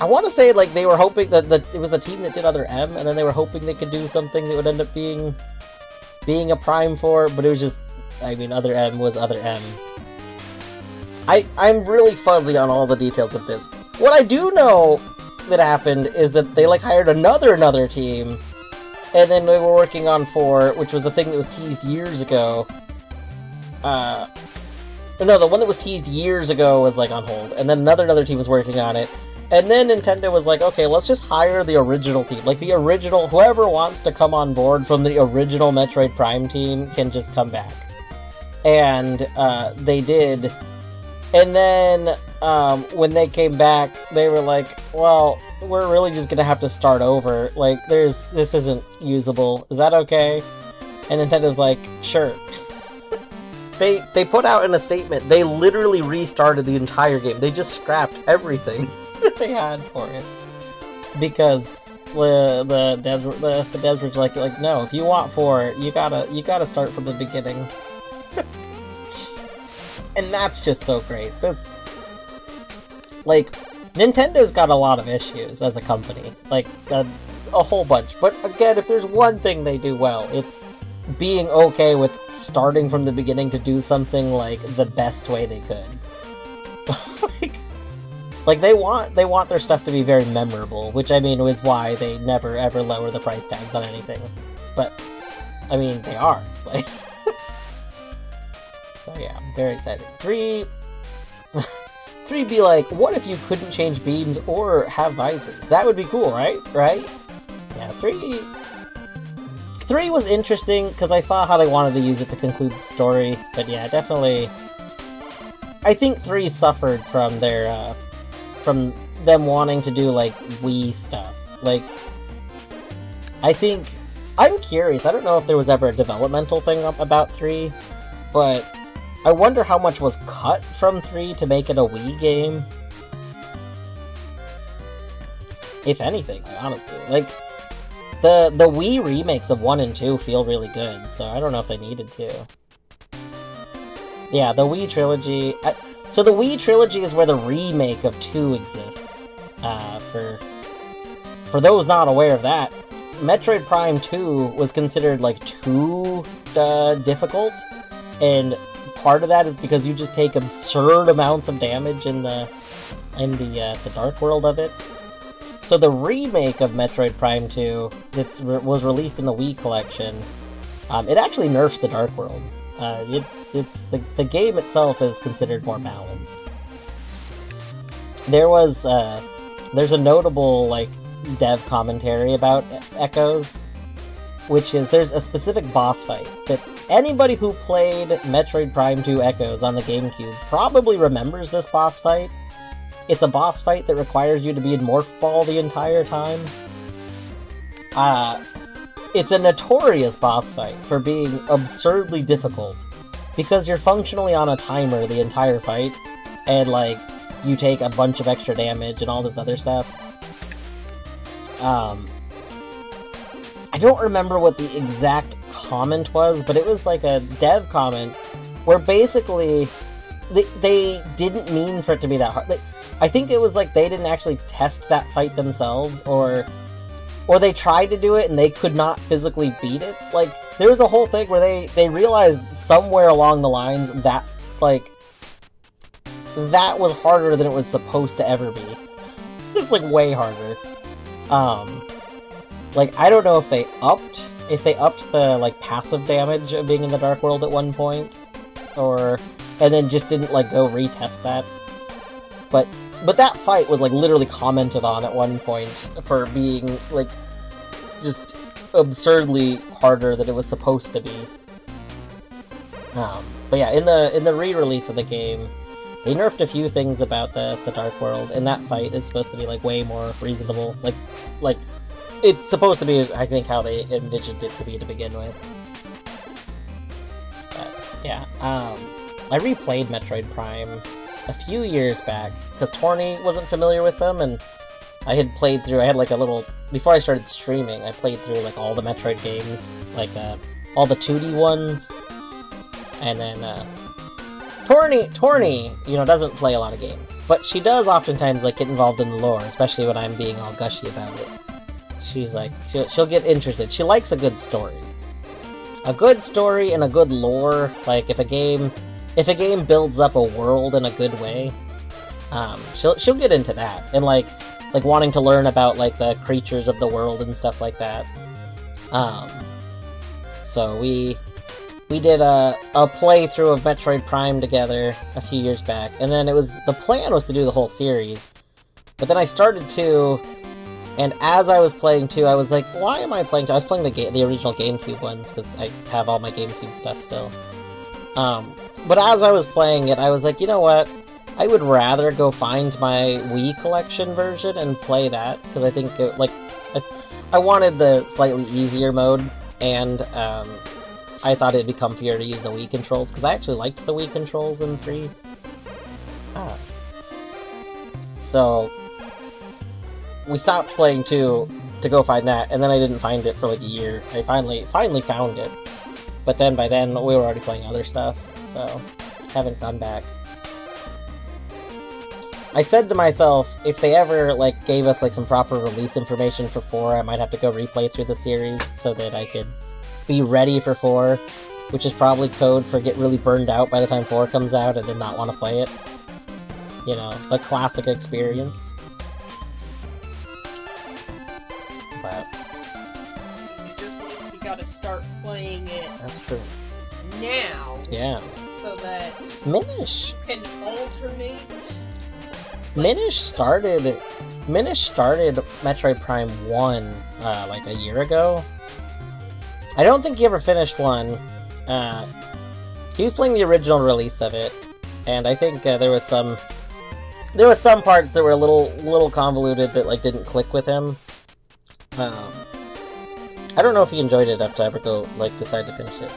want to say, like, they were hoping that it was the team that did Other M, and then they were hoping they could do something that would end up being a Prime 4, but it was just, I mean, Other M was Other M. I'm really fuzzy on all the details of this. What I do know that happened is that they, like, hired another team, and then they were working on 4, which was the thing that was teased years ago. No, the one that was teased years ago was, like, on hold, and then another team was working on it, and then Nintendo was like, okay, let's just hire the original team. Like, the original, whoever wants to come on board from the original Metroid Prime team can just come back. And, they did. And then, when they came back, they were like, well, we're really just gonna have to start over. Like, this isn't usable. Is that okay? And Nintendo's like, sure. They put out in a statement, they literally restarted the entire game. They just scrapped everything that they had for it. Because the devs were like, no, if you want 4, you gotta start from the beginning. And that's just so great. That's, like, Nintendo's got a lot of issues as a company. Like, a whole bunch. But again, if there's one thing they do well, it's being okay with starting from the beginning to do something, like, the best way they could. like they want their stuff to be very memorable, which, I mean, is why they never ever lower the price tags on anything. But, I mean, they are. Like... So yeah, I'm very excited. 3 be like, what if you couldn't change beams or have visors? That would be cool, right? Right? Yeah, 3 was interesting, because I saw how they wanted to use it to conclude the story, but yeah, definitely... I think 3 suffered from their, from them wanting to do, like, Wii stuff. Like, I think... I'm curious, I don't know if there was ever a developmental thing about 3, but... I wonder how much was cut from 3 to make it a Wii game. If anything, honestly. Like, the Wii remakes of 1 and 2 feel really good, so I don't know if they needed to. Yeah, the Wii trilogy. So the Wii trilogy is where the remake of 2 exists. For those not aware of that, Metroid Prime 2 was considered like too difficult, and part of that is because you just take absurd amounts of damage in the dark world of it. So the remake of Metroid Prime 2 was released in the Wii collection. It actually nerfs the dark world. The game itself is considered more balanced. There's a notable like dev commentary about Echoes, which is there's a specific boss fight that anybody who played Metroid Prime 2 Echoes on the GameCube probably remembers this boss fight. It's a boss fight that requires you to be in Morph Ball the entire time. It's a notorious boss fight for being absurdly difficult, because you're functionally on a timer the entire fight, and like, you take a bunch of extra damage and all this other stuff. I don't remember what the exact comment was, but it was like a dev comment where basically they didn't mean for it to be that hard. Like, I think it was like they didn't actually test that fight themselves, or they tried to do it and they could not physically beat it. Like, there was a whole thing where they realized somewhere along the lines that, like, that was harder than it was supposed to ever be. It's like way harder. Like, I don't know if they upped the, like, passive damage of being in the Dark World at one point, and then just didn't, like, go retest that. But that fight was, like, literally commented on at one point for being, like, just absurdly harder than it was supposed to be. But yeah, in the re-release of the game, they nerfed a few things about the Dark World, and that fight is supposed to be, like, way more reasonable. Like, it's supposed to be, I think, how they envisioned it to be to begin with. But, yeah, I replayed Metroid Prime a few years back, because Torny wasn't familiar with them, and I had played through, I had like a little, before I started streaming, I played through like all the Metroid games, like all the 2D ones, and then Torny, you know, doesn't play a lot of games, but she does oftentimes like get involved in the lore, especially when I'm being all gushy about it. She's like, she'll get interested. She likes a good story. A good story and a good lore, like if a game builds up a world in a good way, she'll get into that, and like wanting to learn about like the creatures of the world and stuff like that. So we did a playthrough of Metroid Prime together a few years back, and then the plan was to do the whole series, but then I started 2, and as I was playing 2, I was like, why am I playing 2? I was playing the original GameCube ones, because I have all my GameCube stuff still. But as I was playing it, I was like, you know what? I would rather go find my Wii collection version and play that, because I think, I wanted the slightly easier mode, and I thought it'd be comfier to use the Wii controls, because I actually liked the Wii controls in 3. So, we stopped playing 2 to go find that, and then I didn't find it for like a year. I finally found it, but then by then we were already playing other stuff, so haven't gone back. I said to myself, if they ever like gave us like some proper release information for 4, I might have to go replay through the series so that I could be ready for 4, which is probably code for get really burned out by the time 4 comes out and then not want to play it. You know, the classic experience. But you gotta start playing it. That's true. Now. Yeah. So that Minish can alternate. Minish started Metroid Prime 1 like a year ago. I don't think he ever finished 1. He was playing the original release of it, and I think there was some parts that were a little convoluted that like didn't click with him. I don't know if he enjoyed it enough to ever go like decide to finish it.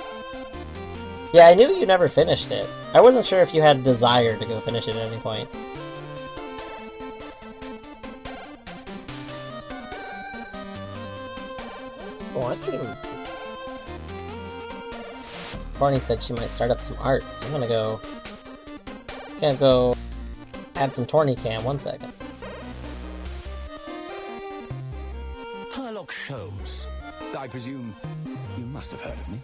Yeah, I knew you never finished it. I wasn't sure if you had desire to go finish it at any point. Oh, that's pretty... Corny said she might start up some art, so I'm gonna go add some Torny Cam. 1 second. Herlock Sholmes. I presume you must have heard of me.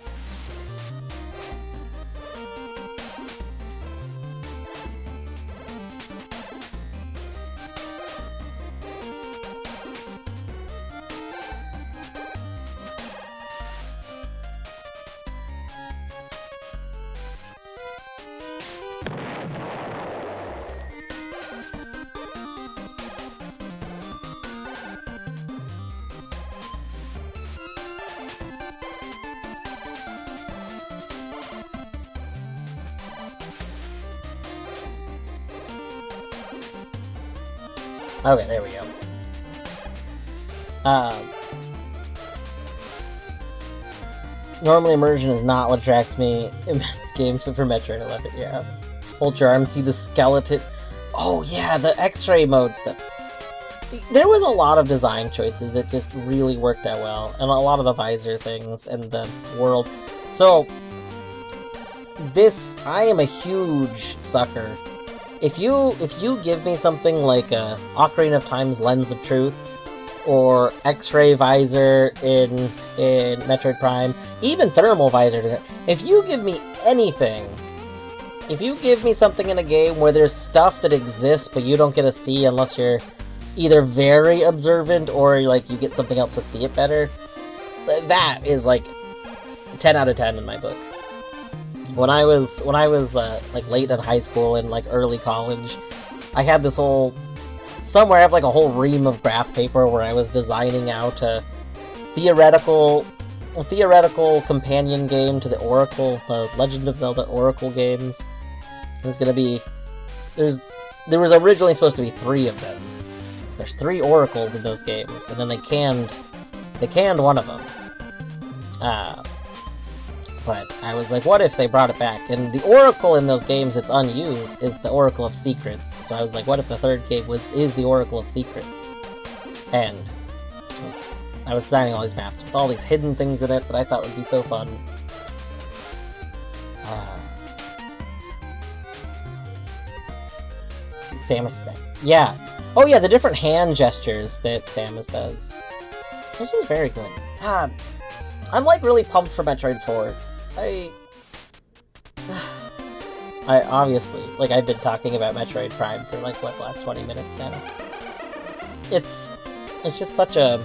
Okay, there we go. Normally immersion is not what attracts me in these games, but for Metroid 11, yeah. Hold your arm, see the skeleton. Oh yeah, the X-ray mode stuff. There was a lot of design choices that just really worked out well, and a lot of the visor things and the world. So, this, I am a huge sucker. If you give me something like a Ocarina of Time's Lens of Truth, or X-ray visor in Metroid Prime, even thermal visor, if you give me anything, if you give me something in a game where there's stuff that exists but you don't get to see unless you're either very observant or like you get something else to see it better, that is like 10 out of 10 in my book. When I was like late in high school and like early college, I had this whole somewhere I have like a whole ream of graph paper where I was designing out a theoretical companion game to the Oracle, the Legend of Zelda Oracle games. There's gonna be there was originally supposed to be 3 of them. There's 3 oracles in those games, and then they canned one of them. But I was like, what if they brought it back? And the Oracle in those games that's unused is the Oracle of Secrets. So I was like, what if the 3rd game is the Oracle of Secrets? And I was designing all these maps with all these hidden things in it that I thought would be so fun. Samus back. Yeah. Oh yeah, the different hand gestures that Samus does. This was very good. God, I'm like really pumped for Metroid 4. I obviously, like, I've been talking about Metroid Prime for like what, the last 20 minutes now. It's just such a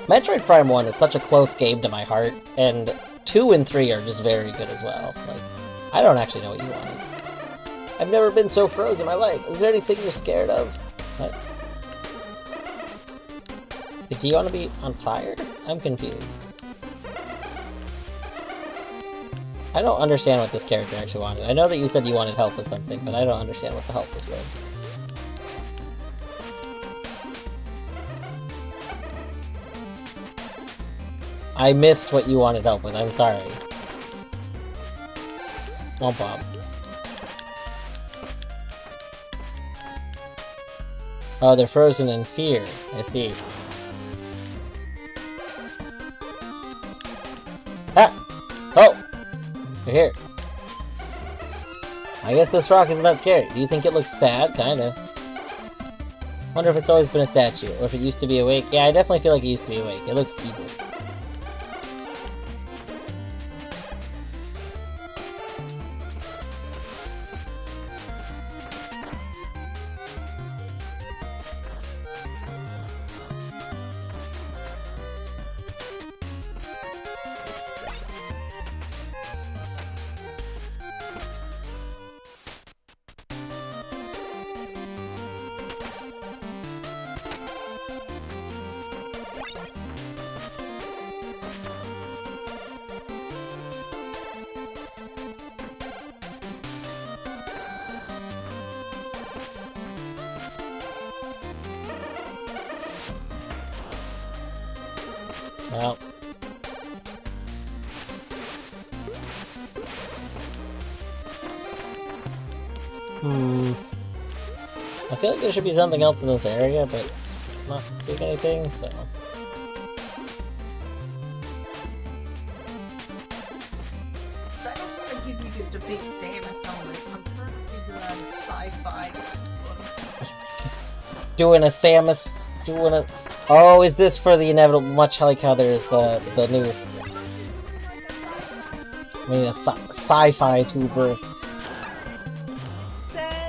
Metroid Prime 1 is such a close game to my heart, and 2 and 3 are just very good as well. Like, I don't actually know what you wanted. I've never been so frozen in my life. Is there anything you're scared of? What? Do you want to be on fire? I'm confused. I don't understand what this character actually wanted. I know that you said you wanted help with something, but I don't understand what the help was with. I missed what you wanted help with, I'm sorry. Womp womp. Oh, they're frozen in fear. I see. Ah! Oh! You're here. I guess this rock isn't that scary. Do you think it looks sad? Kinda. Wonder if it's always been a statue, or if it used to be awake. Yeah, I definitely feel like it used to be awake. It looks evil. Well. I feel like there should be something else in this area, but I'm not seeing anything, so... big Samus helmet. I'm trying to figure out a sci-fi look. Doing a Samus, doing a... Oh, is this for the inevitable, much like how there's the new... I mean, a sci-fi tuber.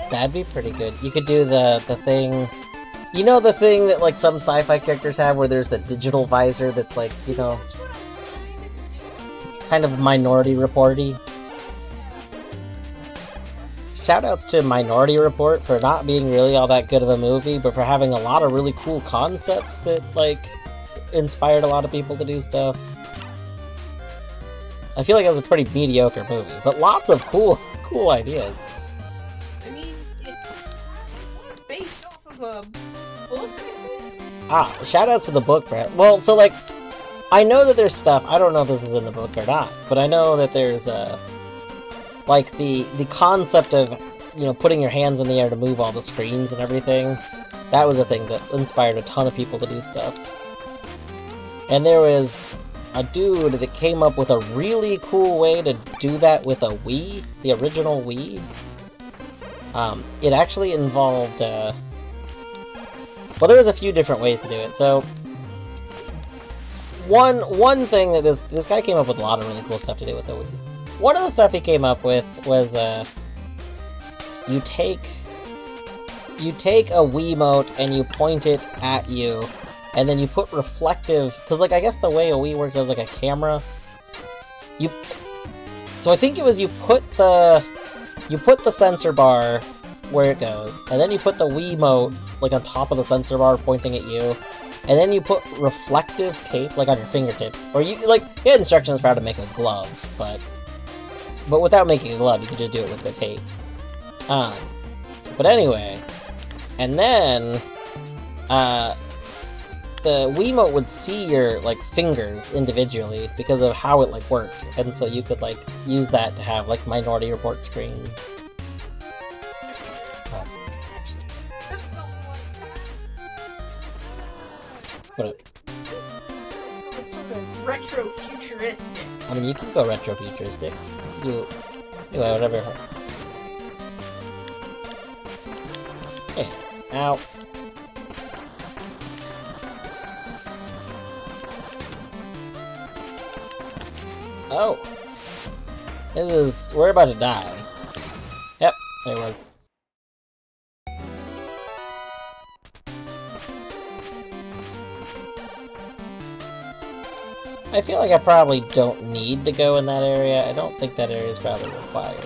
That'd be pretty good. You could do the thing... You know the thing that, like, some sci-fi characters have where there's the digital visor that's, like, you know... kind of Minority Report-y. Shoutouts to Minority Report for not being really all that good of a movie, but for having a lot of really cool concepts that, like, inspired a lot of people to do stuff. I feel like it was a pretty mediocre movie, but lots of cool ideas. I mean, it was based off of a book. Ah, shoutouts to the book for it. Well, so, like, I know that there's stuff, I don't know if this is in the book or not, but I know that there's, like, the concept of, you know, putting your hands in the air to move all the screens and everything, that was a thing that inspired a ton of people to do stuff. And there was a dude that came up with a really cool way to do that with a Wii, the original Wii. It actually involved, well, there was a few different ways to do it, so... One thing that this guy came up with a lot of really cool stuff to do with the Wii. One of the stuff he came up with was, you take a Wiimote and you point it at you, and then you put reflective, because, like, I guess the way a Wii works as, like, a camera, so I think it was you put the sensor bar where it goes, and then you put the Wiimote, like, on top of the sensor bar pointing at you, and then you put reflective tape, like, on your fingertips, or you had instructions for how to make a glove, but without making a glove, you could just do it with the tape. But anyway, and then, the Wiimote would see your, like, fingers individually because of how it, like, worked, and so you could, like, use that to have, like, Minority Report screens. It's sort of retro-futuristic. I mean, you can go retro-futuristic. Do whatever. Hey, ow. Oh. We're about to die. Yep, there it was. I feel like I probably don't need to go in that area. I don't think that area is probably required.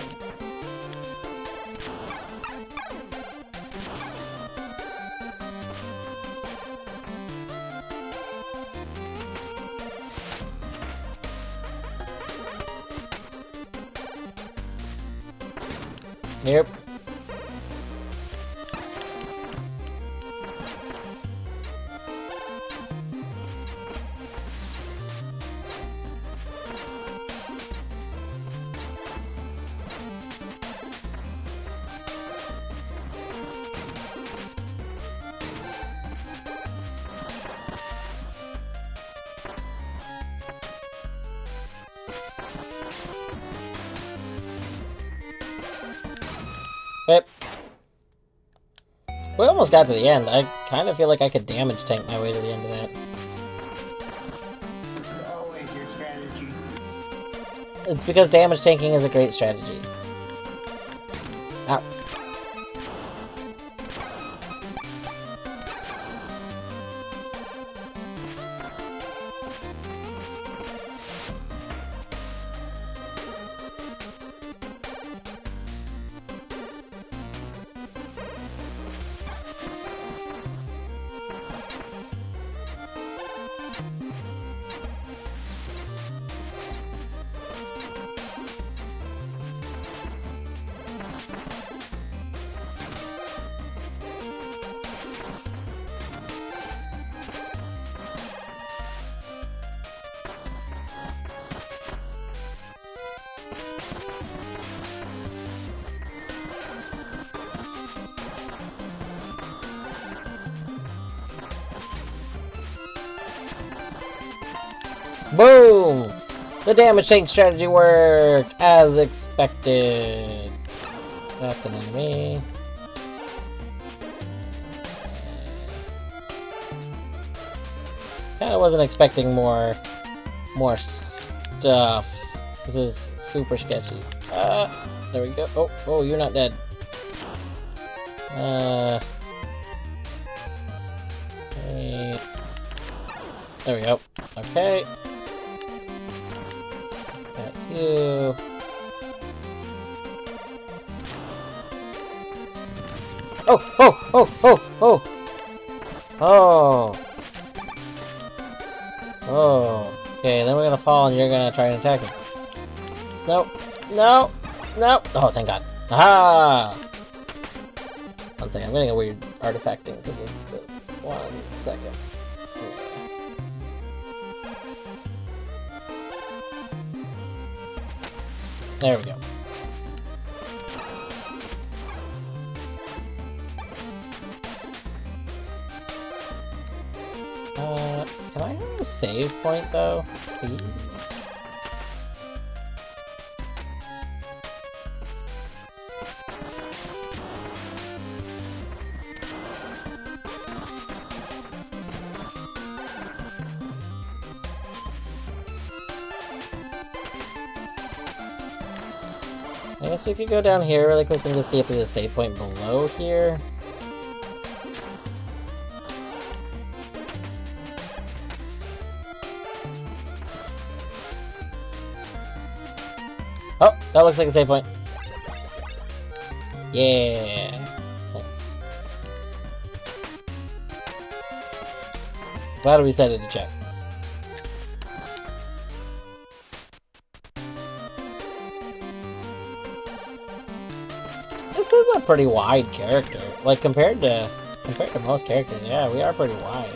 Yep. Yep. We almost got to the end. I kind of feel like I could damage tank my way to the end of that. It's always your strategy. It's because damage tanking is a great strategy. Ow. Boom! The damage tank strategy worked as expected. That's an enemy. Kinda wasn't expecting more stuff. This is super sketchy. There we go. Oh, you're not dead. Wait. There we go. Okay. Got you. Oh. Okay, then we're gonna fall and you're gonna try and attack him. No. No. No. Oh, thank God. Aha! One second, I'm getting a weird artifacting because of this. 1 second. There we go. Can I have a save point though, please? I guess we could go down here really quick and just see if there's a save point below here. Oh, that looks like a save point. Yeah. Thanks. Glad we set it to check. This is a pretty wide character. Like compared to most characters, yeah, we are pretty wide.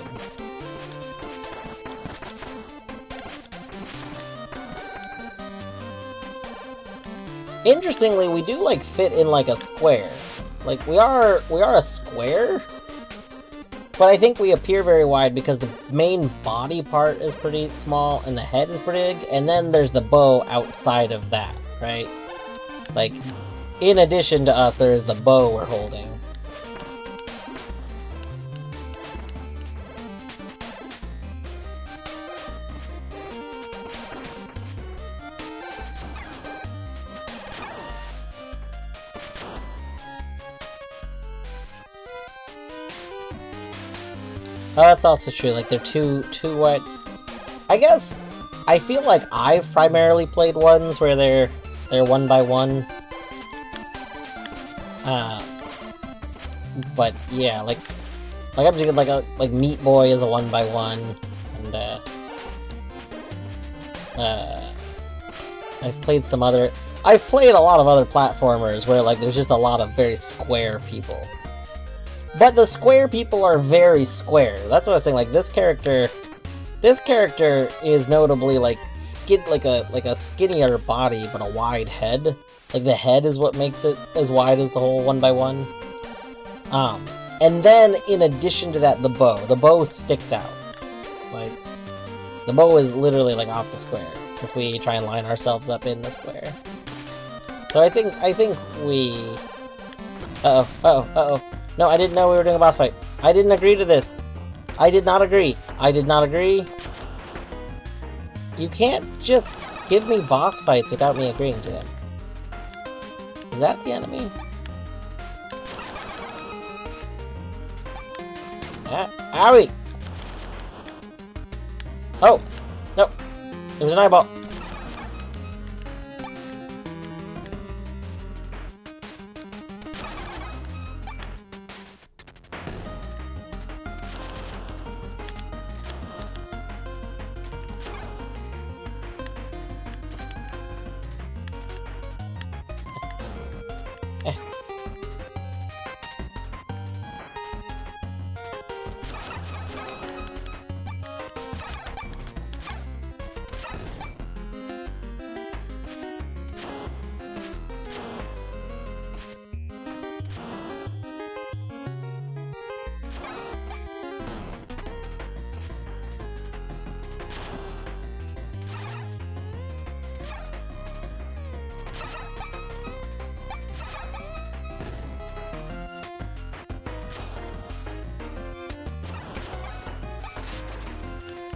Interestingly, we do like fit in like a square. Like we are a square, but I think we appear very wide because the main body part is pretty small and the head is pretty big, and then there's the bow outside of that, right? Like, in addition to us, there is the bow we're holding. Oh, that's also true. Like, they're too wide. I guess I feel like I've primarily played ones where they're one by one. But yeah, like I'm thinking like Meat Boy is a 1x1, and I've played some other. I've played a lot of other platformers where like there's just a lot of very square people. But the square people are very square. That's what I was saying. Like this character is notably like like a skinnier body but a wide head. Like the head is what makes it as wide as the whole 1x1. And then in addition to that, the bow sticks out. Like the bow is literally like off the square if we try and line ourselves up in the square. So I think we. Uh-oh. No, I didn't know we were doing a boss fight. I didn't agree to this. I did not agree. You can't just give me boss fights without me agreeing to them. Is that the enemy? Owie! Oh! No! There's an eyeball!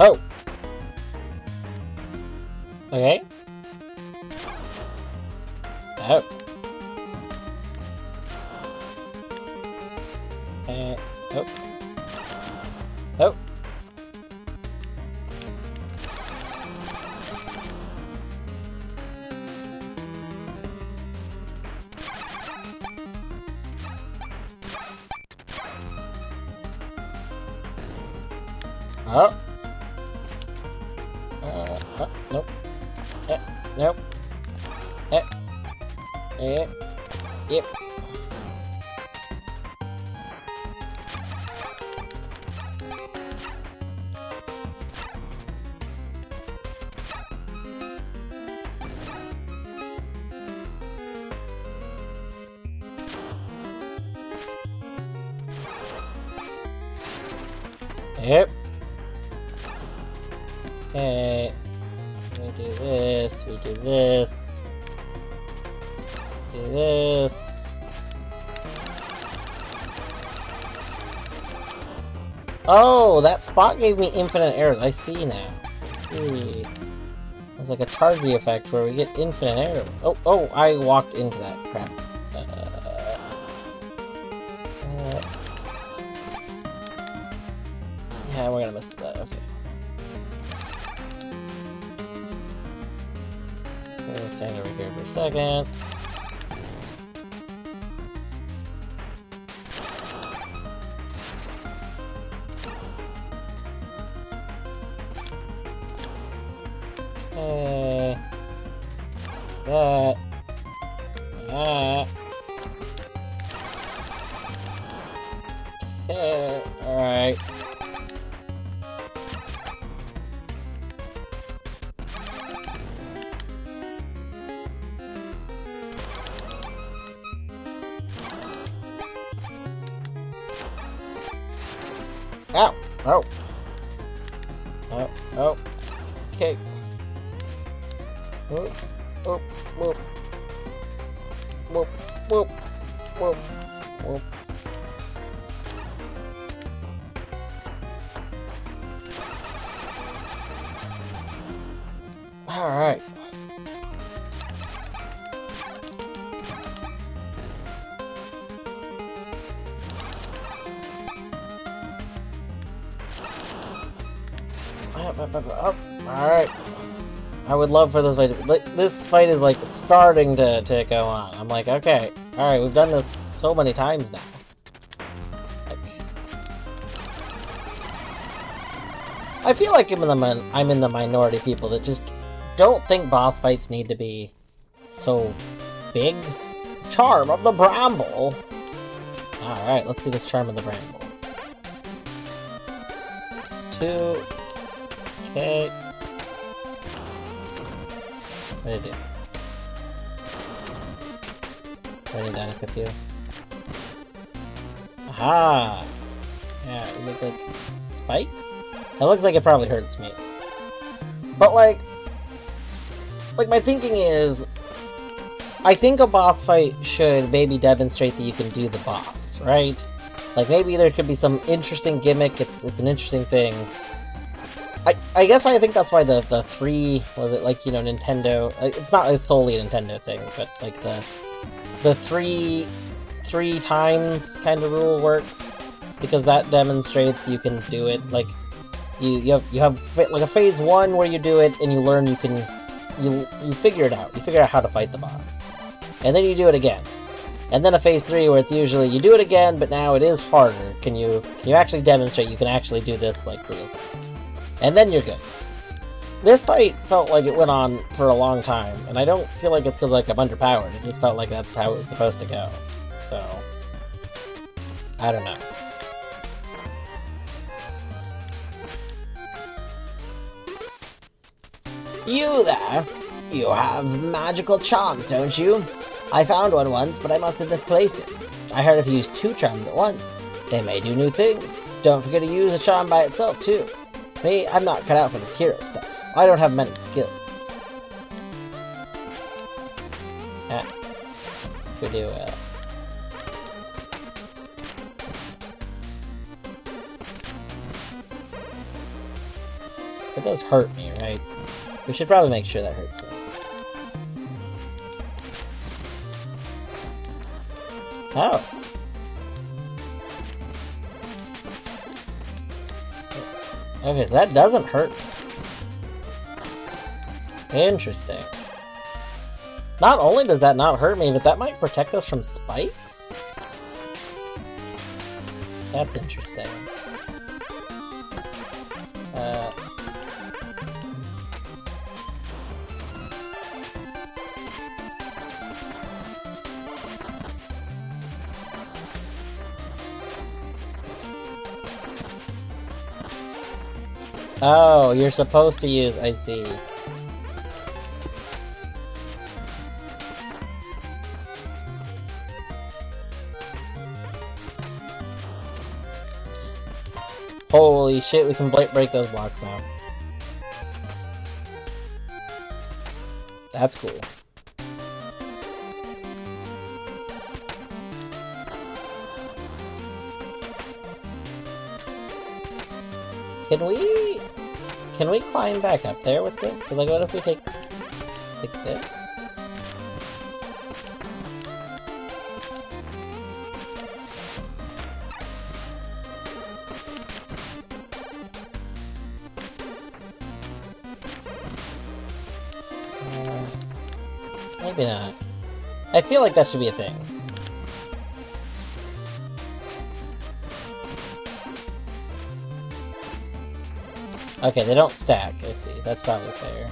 Oh! Okay. Oh. Oh. Oh. Oh. Nope. Nope. Yep. Yep. Okay. We do this, we do this. Do this. Oh, that spot gave me infinite arrows. I see now. I see. It's like a Targi effect where we get infinite arrows. Oh, I walked into that crap. Yeah, we're gonna miss that. Okay. We'll stand over here for a second. Okay. That. Okay. Alright. Ow! Oh! Oh, oh. Okay. Whoop, whoop, whoop. Whoop, whoop, whoop, whoop. Alright. Oh, alright. I would love for this fight to... This fight is, like, starting to go on. I'm like, okay. Alright, we've done this so many times now. Like... I feel like I'm in the minority of people that just don't think boss fights need to be so big. Charm of the Bramble! Alright, let's see this Charm of the Bramble. It's 2... Okay. What did I do? I need to unequip you. Aha! Yeah, we make like spikes? That looks like it probably hurts me. But like my thinking is, I think a boss fight should maybe demonstrate that you can do the boss, right? Like maybe there could be some interesting gimmick, it's an interesting thing. I guess I think that's why the 3, was it like, you know, Nintendo, it's not a solely a Nintendo thing, but like the three times kind of rule works, because that demonstrates you can do it. Like you have like a phase 1 where you do it and you learn you figure it out. You figure out how to fight the boss. And then you do it again. And then a phase 3 where it's usually you do it again, but now it is harder. Can you actually demonstrate you can actually do this like real easy? And then you're good. This fight felt like it went on for a long time, and I don't feel like it's because like I'm underpowered. It just felt like that's how it was supposed to go. So I don't know. You there? You have magical charms, don't you? I found one once, but I must have misplaced it. I heard if you use 2 charms at once, they may do new things. Don't forget to use a charm by itself, too. Me, I'm not cut out for this hero stuff. I don't have many skills. We do, It does hurt me, right? We should probably make sure that hurts me. Oh. Okay, so that doesn't hurt me. Interesting. Not only does that not hurt me, but that might protect us from spikes? That's interesting. Oh, you're supposed to use, I see. Holy shit, we can break those blocks now. That's cool. Can we climb back up there with this? So like, what if we take this? Maybe not. I feel like that should be a thing. Okay, they don't stack, I see. That's probably fair.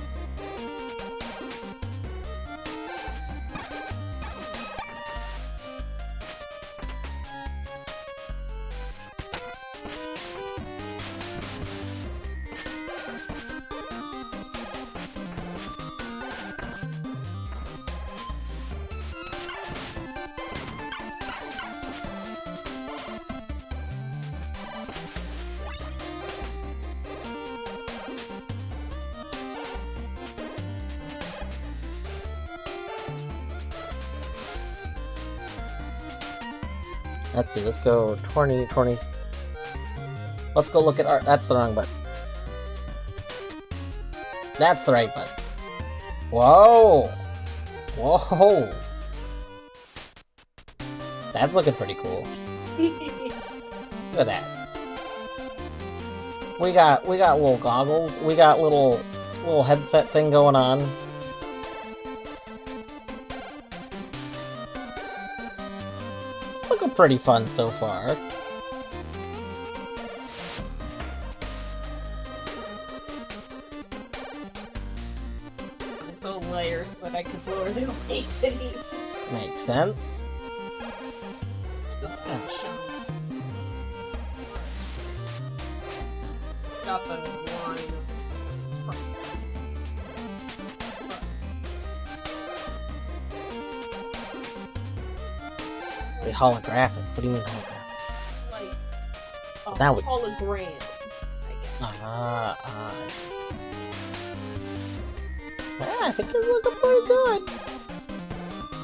Let's see, let's go 20. Let's go look at art. That's the wrong button. That's the right button. Whoa! Whoa! That's looking pretty cool. Look at that. We got little goggles. We got little headset thing going on. Looking pretty fun so far. Its own layers so that I could lower the opacity. Makes sense. Let's go. Got the line of stuff. Wait, holographic? What do you mean holographic? Like a That would- hologram, I guess. I see. Yeah, I think it's looking pretty good.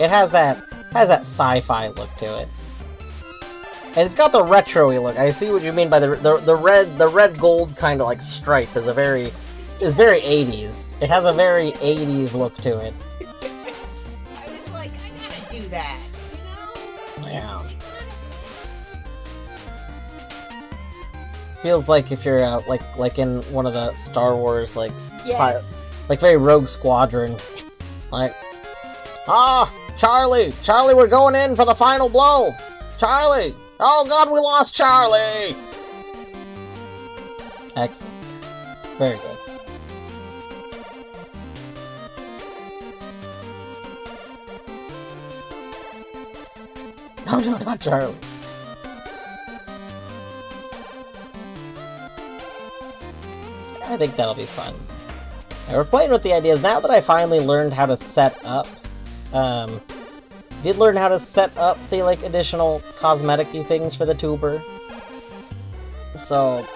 It has that sci-fi look to it. And it's got the retro-y look. I see what you mean by the red gold kind of like stripe is very 80s. It has a very 80s look to it. I was like, I gotta do that, you know? Yeah. This feels like if you're like in one of the Star Wars Yes. like very Rogue Squadron. Like, Charlie, we're going in for the final blow. Charlie. Oh god, we lost Charlie! Excellent. Very good. No, not Charlie. I think that'll be fun. And we're playing with the ideas. Now that I finally learned how to set up, did learn how to set up the additional cosmetic-y things for the tuber. So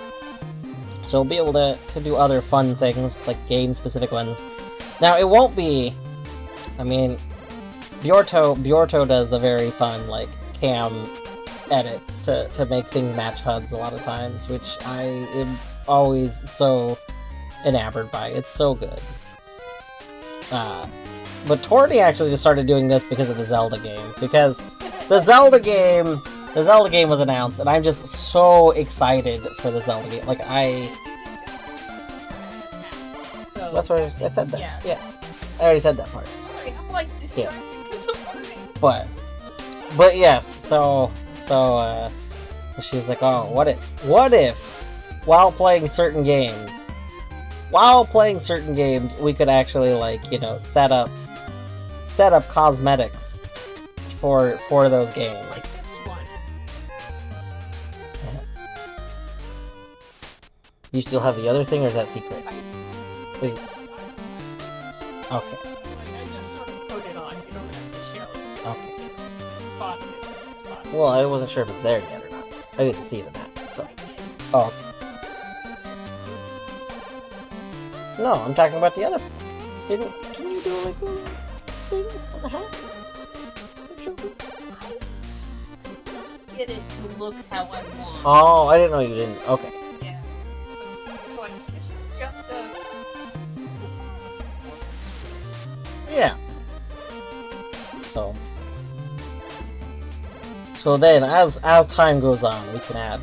we'll be able to do other fun things, like game-specific ones. Now, it won't be... I mean, Bjorto does the very fun, cam edits to make things match HUDs a lot of times, which I am always so enamored by. It's so good. But Torty actually just started doing this because of the Zelda game. Because the Zelda game was announced, and I'm just so excited for the Zelda game. Like, So, that's what I said that. Yeah. I already said that part. Sorry, I'm like distracted because I'm learning. But yes, so she was like, oh, what if, while playing certain games, we could actually, like, you know, set up cosmetics for those games. Like this one. Yes. You still have the other thing, or is that secret? Okay. I just sort of put it on. You don't have to show it. Okay. Spotted it. Well, I wasn't sure if it's there yet or not. I didn't see the map, so. Oh. Okay. No, I'm talking about the other. Didn't you do like a thing on the hat? Get it to look how I want. Oh, I didn't know you didn't. Okay. Yeah. So, it's like, this is just a... Yeah. So then, as time goes on, we can add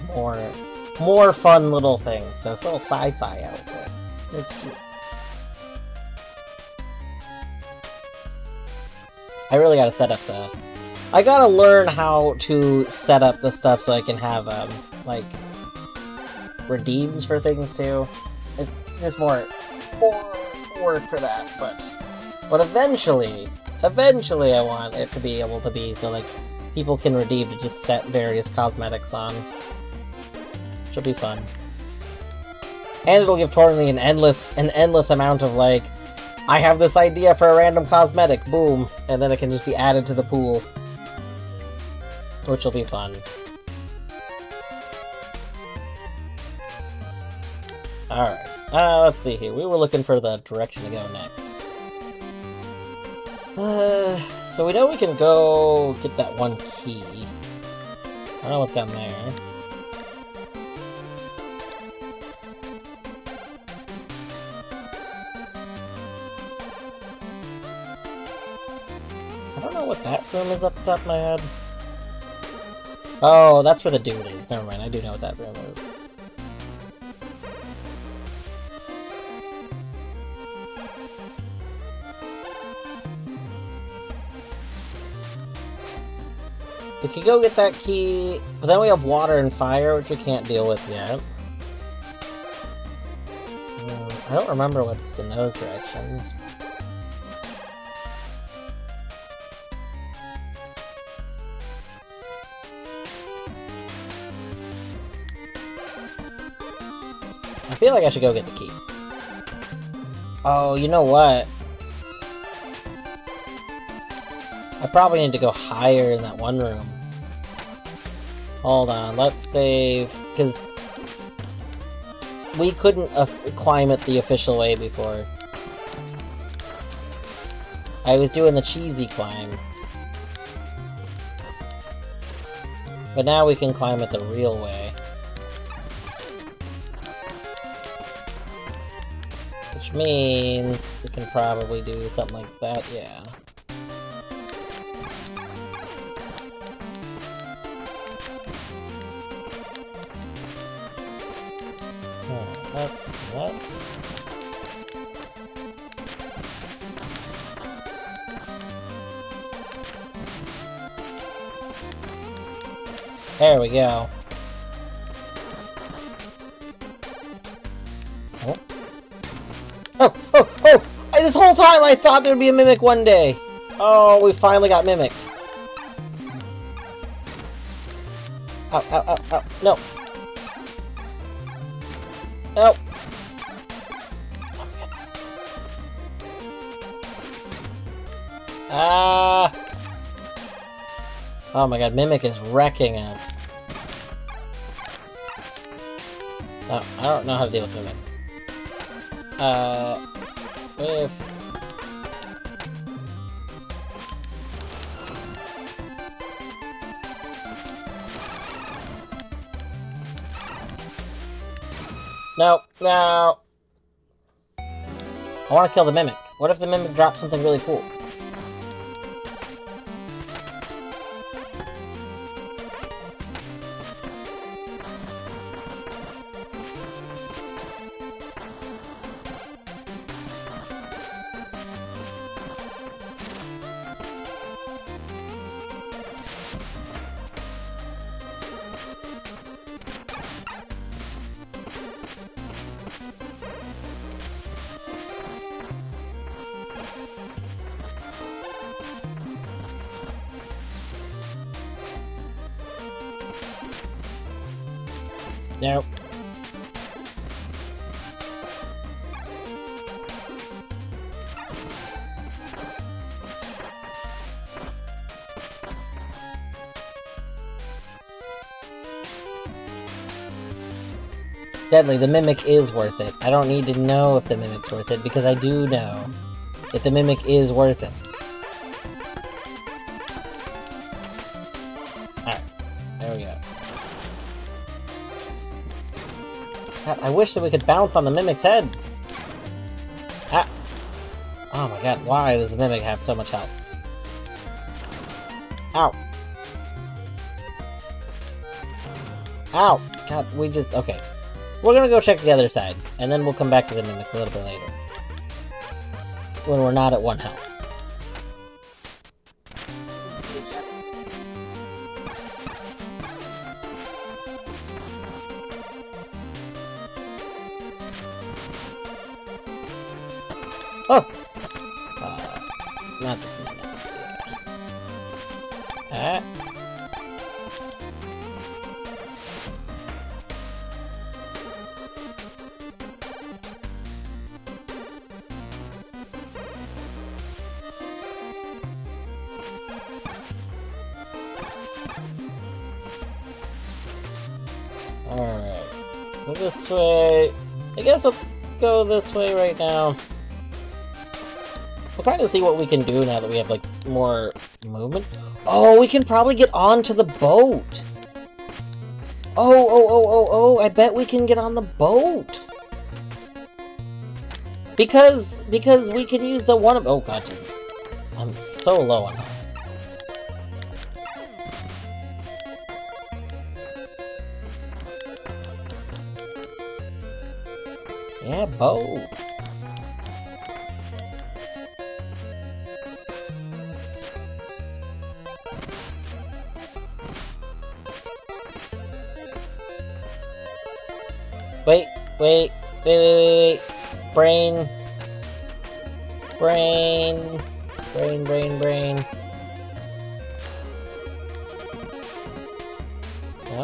more fun little things. So it's a little sci-fi outfit. It's cute. I really gotta set up the... I gotta learn how to set up the stuff so I can have, like, redeems for things too. It's just more work for that, but eventually I want it to be able to be so, like, people can redeem to just set various cosmetics on. Which will be fun. And it'll give Tornley an endless amount of, like, I have this idea for a random cosmetic, boom, and then it can just be added to the pool. Which will be fun. Alright, let's see here. We were looking for the direction to go next. So we know we can go get that one key. I don't know what's down there. I don't know what that room is up the top of my head. Oh, that's where the dude is. Never mind, I do know what that room is. We could go get that key, but then we have water and fire, which we can't deal with yet. I don't remember what's in those directions. I feel like I should go get the key. Oh, you know what? I probably need to go higher in that one room. Hold on, let's save, because we couldn't climb it the official way before. I was doing the cheesy climb. But now we can climb it the real way. Which means we can probably do something like that, yeah. That's that. There we go. Oh. Oh! This whole time I thought there would be a Mimic one day! Oh, we finally got Mimic. Ow. No. Nope. Ah! Oh my god, Mimic is wrecking us. Oh, I don't know how to deal with Mimic. If... Nope, no. I want to kill the Mimic. What if the Mimic drops something really cool? Nope. Deadly, the Mimic is worth it. I don't need to know if the Mimic's worth it, because I do know that the Mimic is worth it. Alright, there we go. God, I wish that we could bounce on the Mimic's head! Ah! Oh my god, why does the Mimic have so much health? Ow! Ow! God, we just... okay. We're gonna go check the other side, and then we'll come back to the Mimic a little bit later. When we're not at 1 health. Oh! Not this one. Ah. Alright. Go this way. I guess let's go this way right now. We'll kind of see what we can do now that we have, like, more movement. Oh, we can probably get onto the boat! Oh, I bet we can get on the boat! Because we can use the one of... oh god, Jesus. I'm so low on health. Yeah, boat. Wait. Brain. No?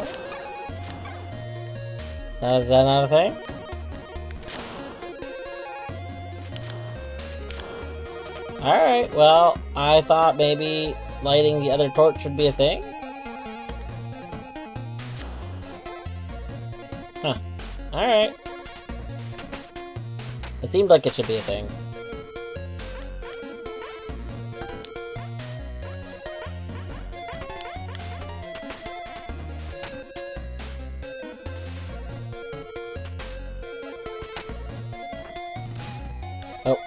Is that not a thing? Alright, well, I thought maybe lighting the other torch would be a thing? Huh. Alright. It seemed like it should be a thing. Oh.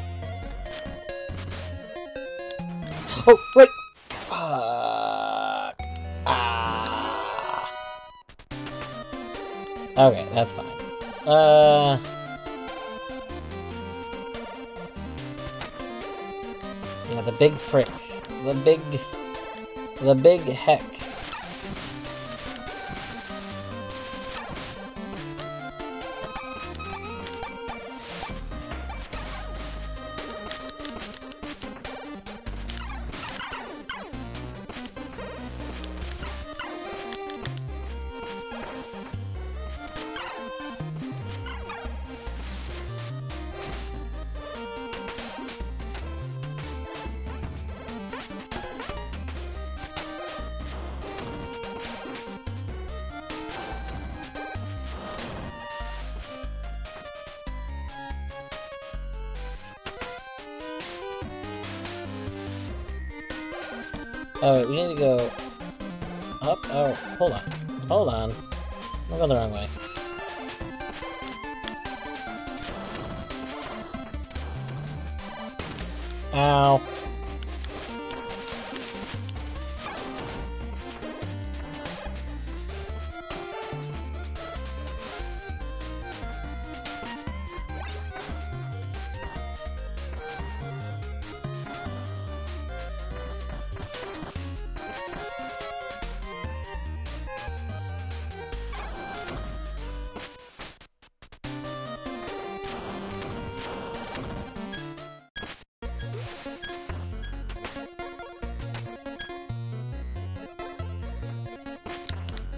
Oh, wait! Fuck! Ah! Okay, that's fine. Yeah, the big frick. The big heck. Oh, wait, we need to go up. Oh, hold on. Hold on. I'm going the wrong way. Ow.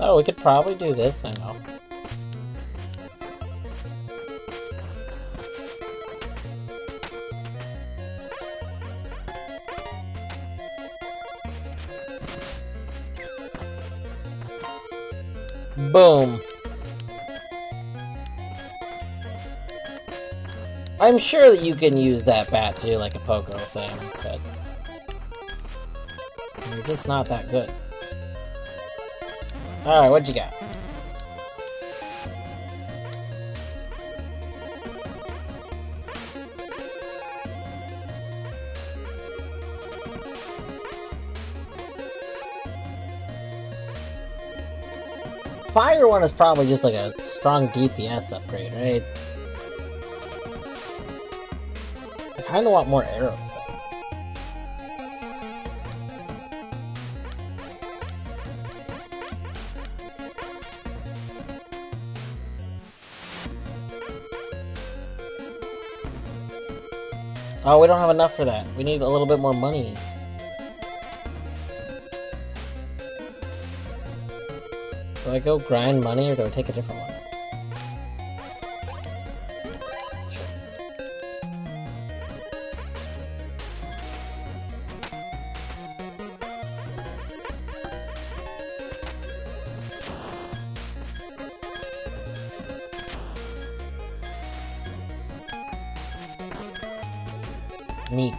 Oh, we could probably do this now. Boom. I'm sure that you can use that bat to do like a pogo thing, but you're just not that good. Alright, what'd you got? Fire one is probably just like a strong DPS upgrade, right? I kinda want more arrows though. Oh, we don't have enough for that. We need a little bit more money. Do I go grind money or do I take a different one? Sure. Neat.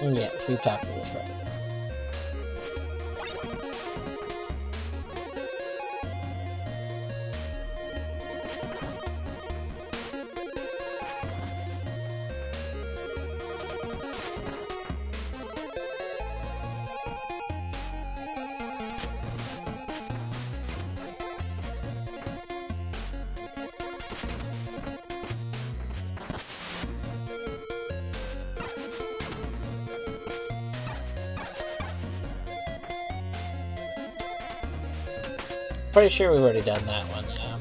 And yes, we've talked to this right. Pretty sure we've already done that one, yeah.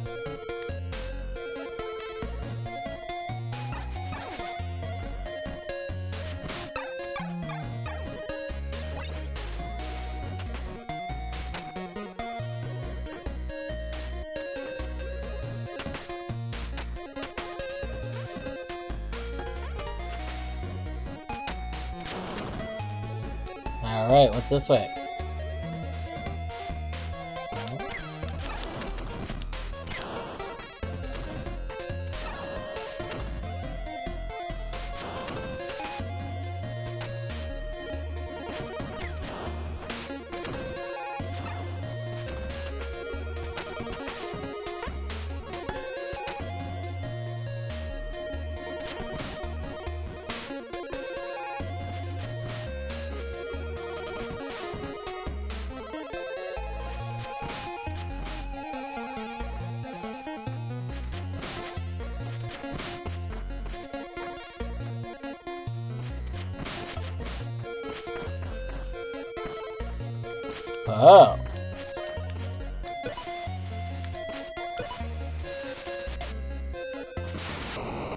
Alright, what's this way? Oh.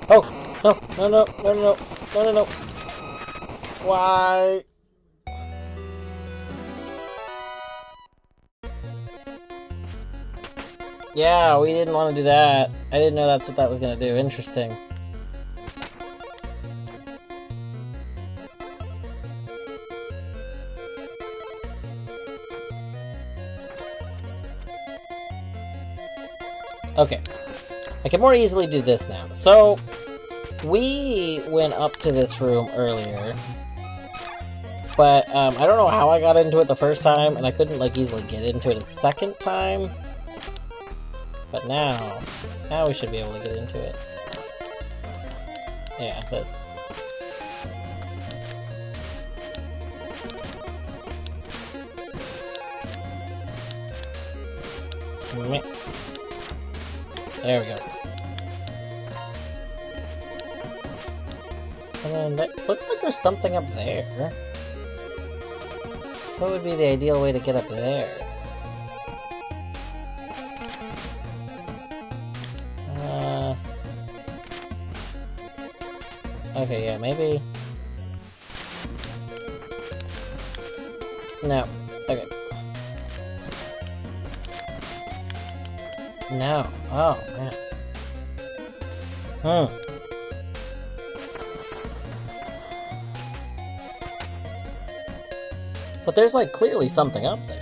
Oh, no, no, no, no, no, no, no, no. Why? Yeah, we didn't want to do that. I didn't know that's what that was going to do. Interesting. Okay. I can more easily do this now. So, we went up to this room earlier. But, I don't know how I got into it the first time, and I couldn't, like, easily get into it a second time. But now we should be able to get into it. Yeah, this. There we go. And then it looks like there's something up there. What would be the ideal way to get up there? Okay, yeah, maybe... No. Okay. No. Oh, man. But there's, like, clearly something up there.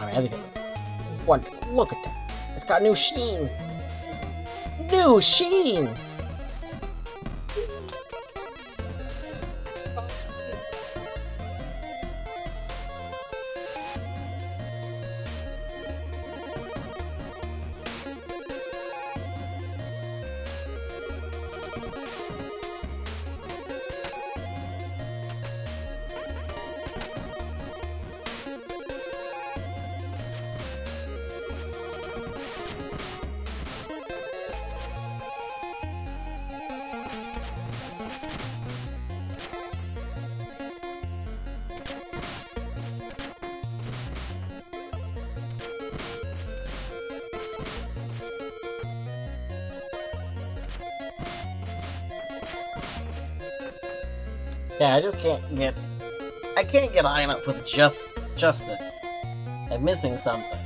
I think it looks wonderful. Look at that. It's got new sheen. New sheen! Yeah, I just can't get... I can't get high enough with just this. I'm missing something.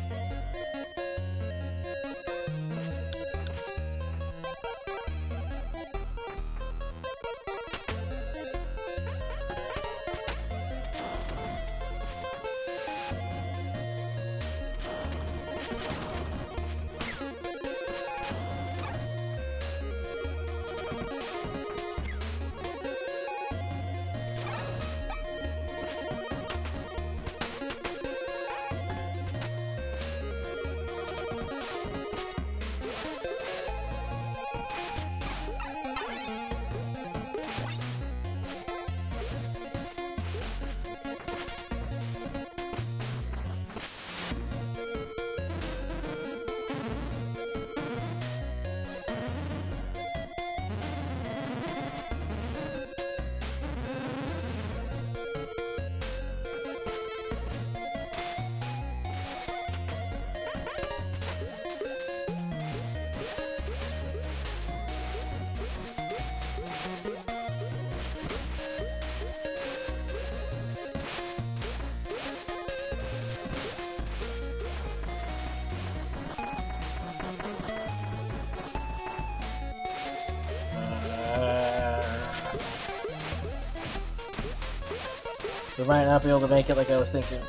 We might not be able to make it like I was thinking.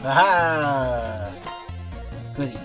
Aha! Goody.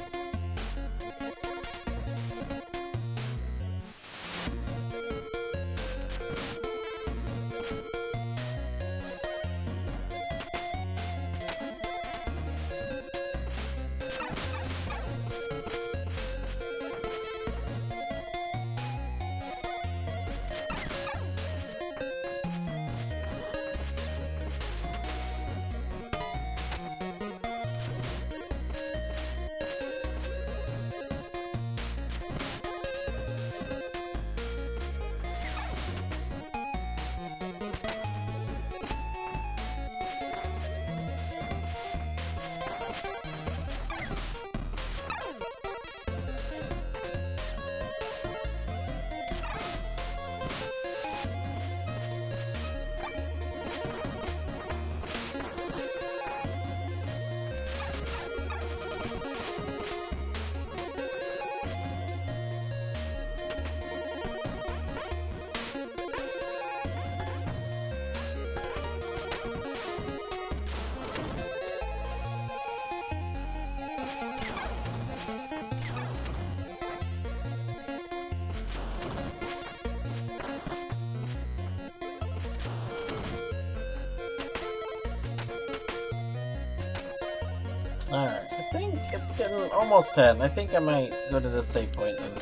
Alright, I think it's getting almost 10. I think I might go to this save point and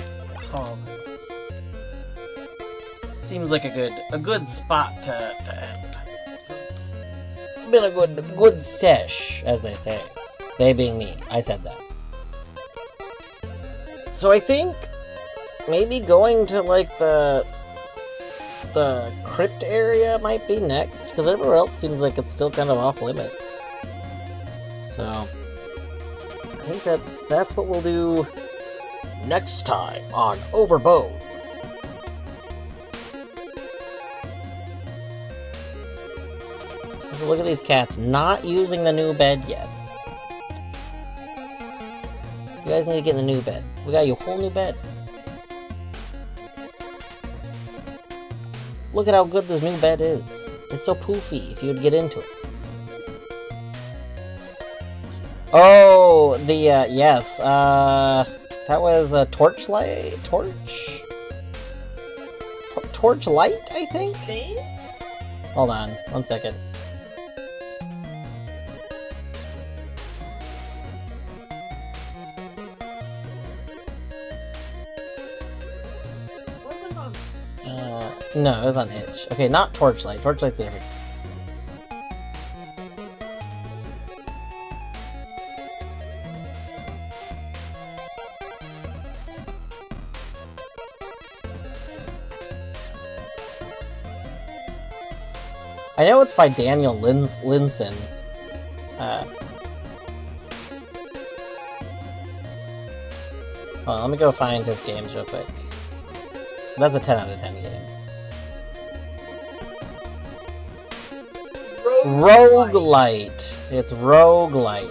call this. Seems like a good spot to end. It's been a good sesh, as they say. They being me. I said that. So I think maybe going to like the crypt area might be next, because everywhere else seems like it's still kind of off limits. So I think that's what we'll do next time on Overbowed. So look at these cats not using the new bed yet. You guys need to get in the new bed. We got you a whole new bed. Look at how good this new bed is. It's so poofy if you would get into it. Oh, the, yes, that was a torchlight, torchlight, I think? See? Hold on, 1 second. Wasn't on Steam. No, it was on Itch. Okay, not torchlight. Torchlight's different. I know it's by Daniel Linson. Well, let me go find his games real quick. That's a 10 out of 10 game. Roguelite. It's roguelite.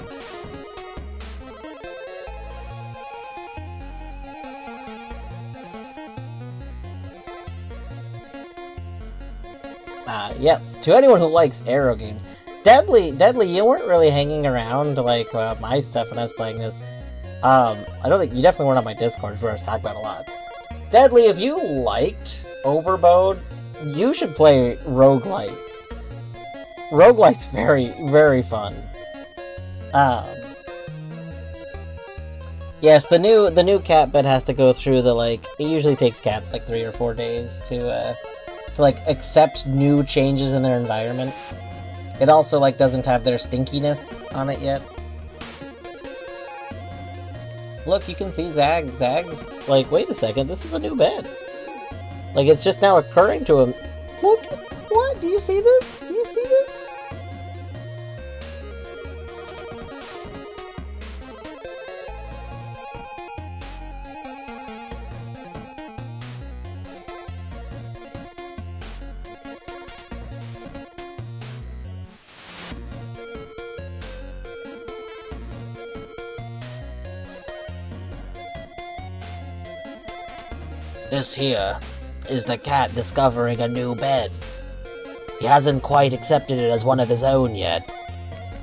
Yes, to anyone who likes Arrow games. Deadly, you weren't really hanging around like my stuff when I was playing this. I don't think you definitely weren't on my Discord where I was talking about a lot. Deadly, if you liked Overbowed, you should play Roguelite. Roguelite's very, very fun. Yes, the new cat bed has to go through the it usually takes cats like 3 or 4 days to accept new changes in their environment. It also doesn't have their stinkiness on it yet. Look, you can see Zag's wait a second, this is a new bed. It's just now occurring to him. Look, what? Do you see this? Do you see this? This here is the cat discovering a new bed. He hasn't quite accepted it as one of his own yet.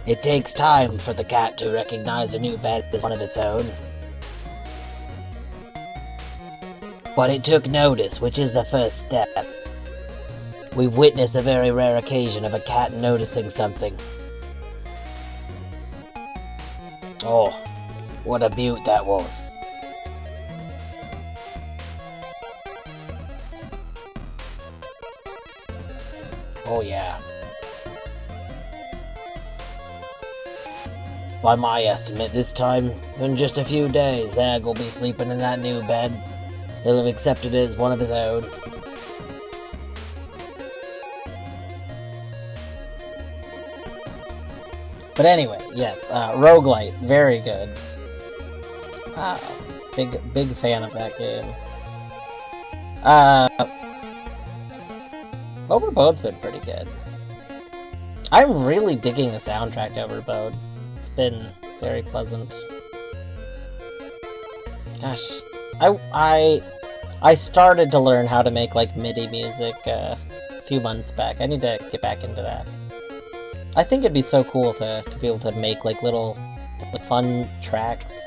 It takes time for the cat to recognize a new bed as one of its own. But it took notice, which is the first step. We've witnessed a very rare occasion of a cat noticing something. Oh, what a beaut that was. Oh yeah. By my estimate, this time, in just a few days, Zag will be sleeping in that new bed. He'll have accepted it as one of his own. But anyway, yes, roguelite, very good. Big fan of that game. Overbowed's been pretty good. I'm really digging the soundtrack to Overbowed. It's been very pleasant. Gosh, I started to learn how to make like MIDI music a few months back. I need to get back into that. I think it'd be so cool to be able to make like little fun tracks.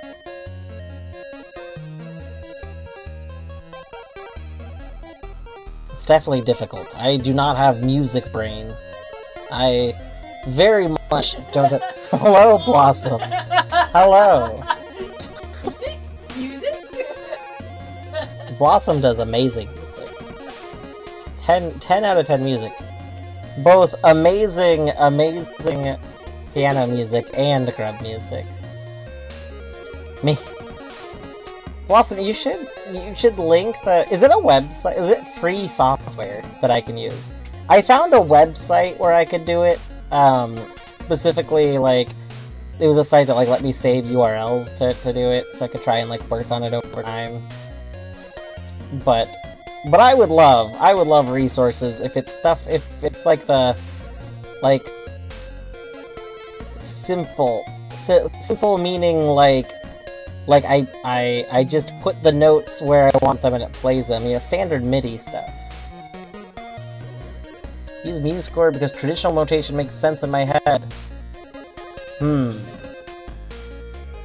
It's definitely difficult. I do not have music brain. I very much don't have... Hello, Blossom. Hello. Music? Blossom does amazing music. 10 out of 10 music. Both amazing piano music and grub music. Blossom, you should link the... Is it a website? Is it free software that I can use? I found a website where I could do it. Specifically, like, it was a site that like let me save URLs to do it, so I could try and like work on it over time. But I would love resources if it's stuff, if it's like the, like, simple meaning like I just put the notes where I want them and it plays them, you know, standard MIDI stuff. Use MuseScore because traditional notation makes sense in my head.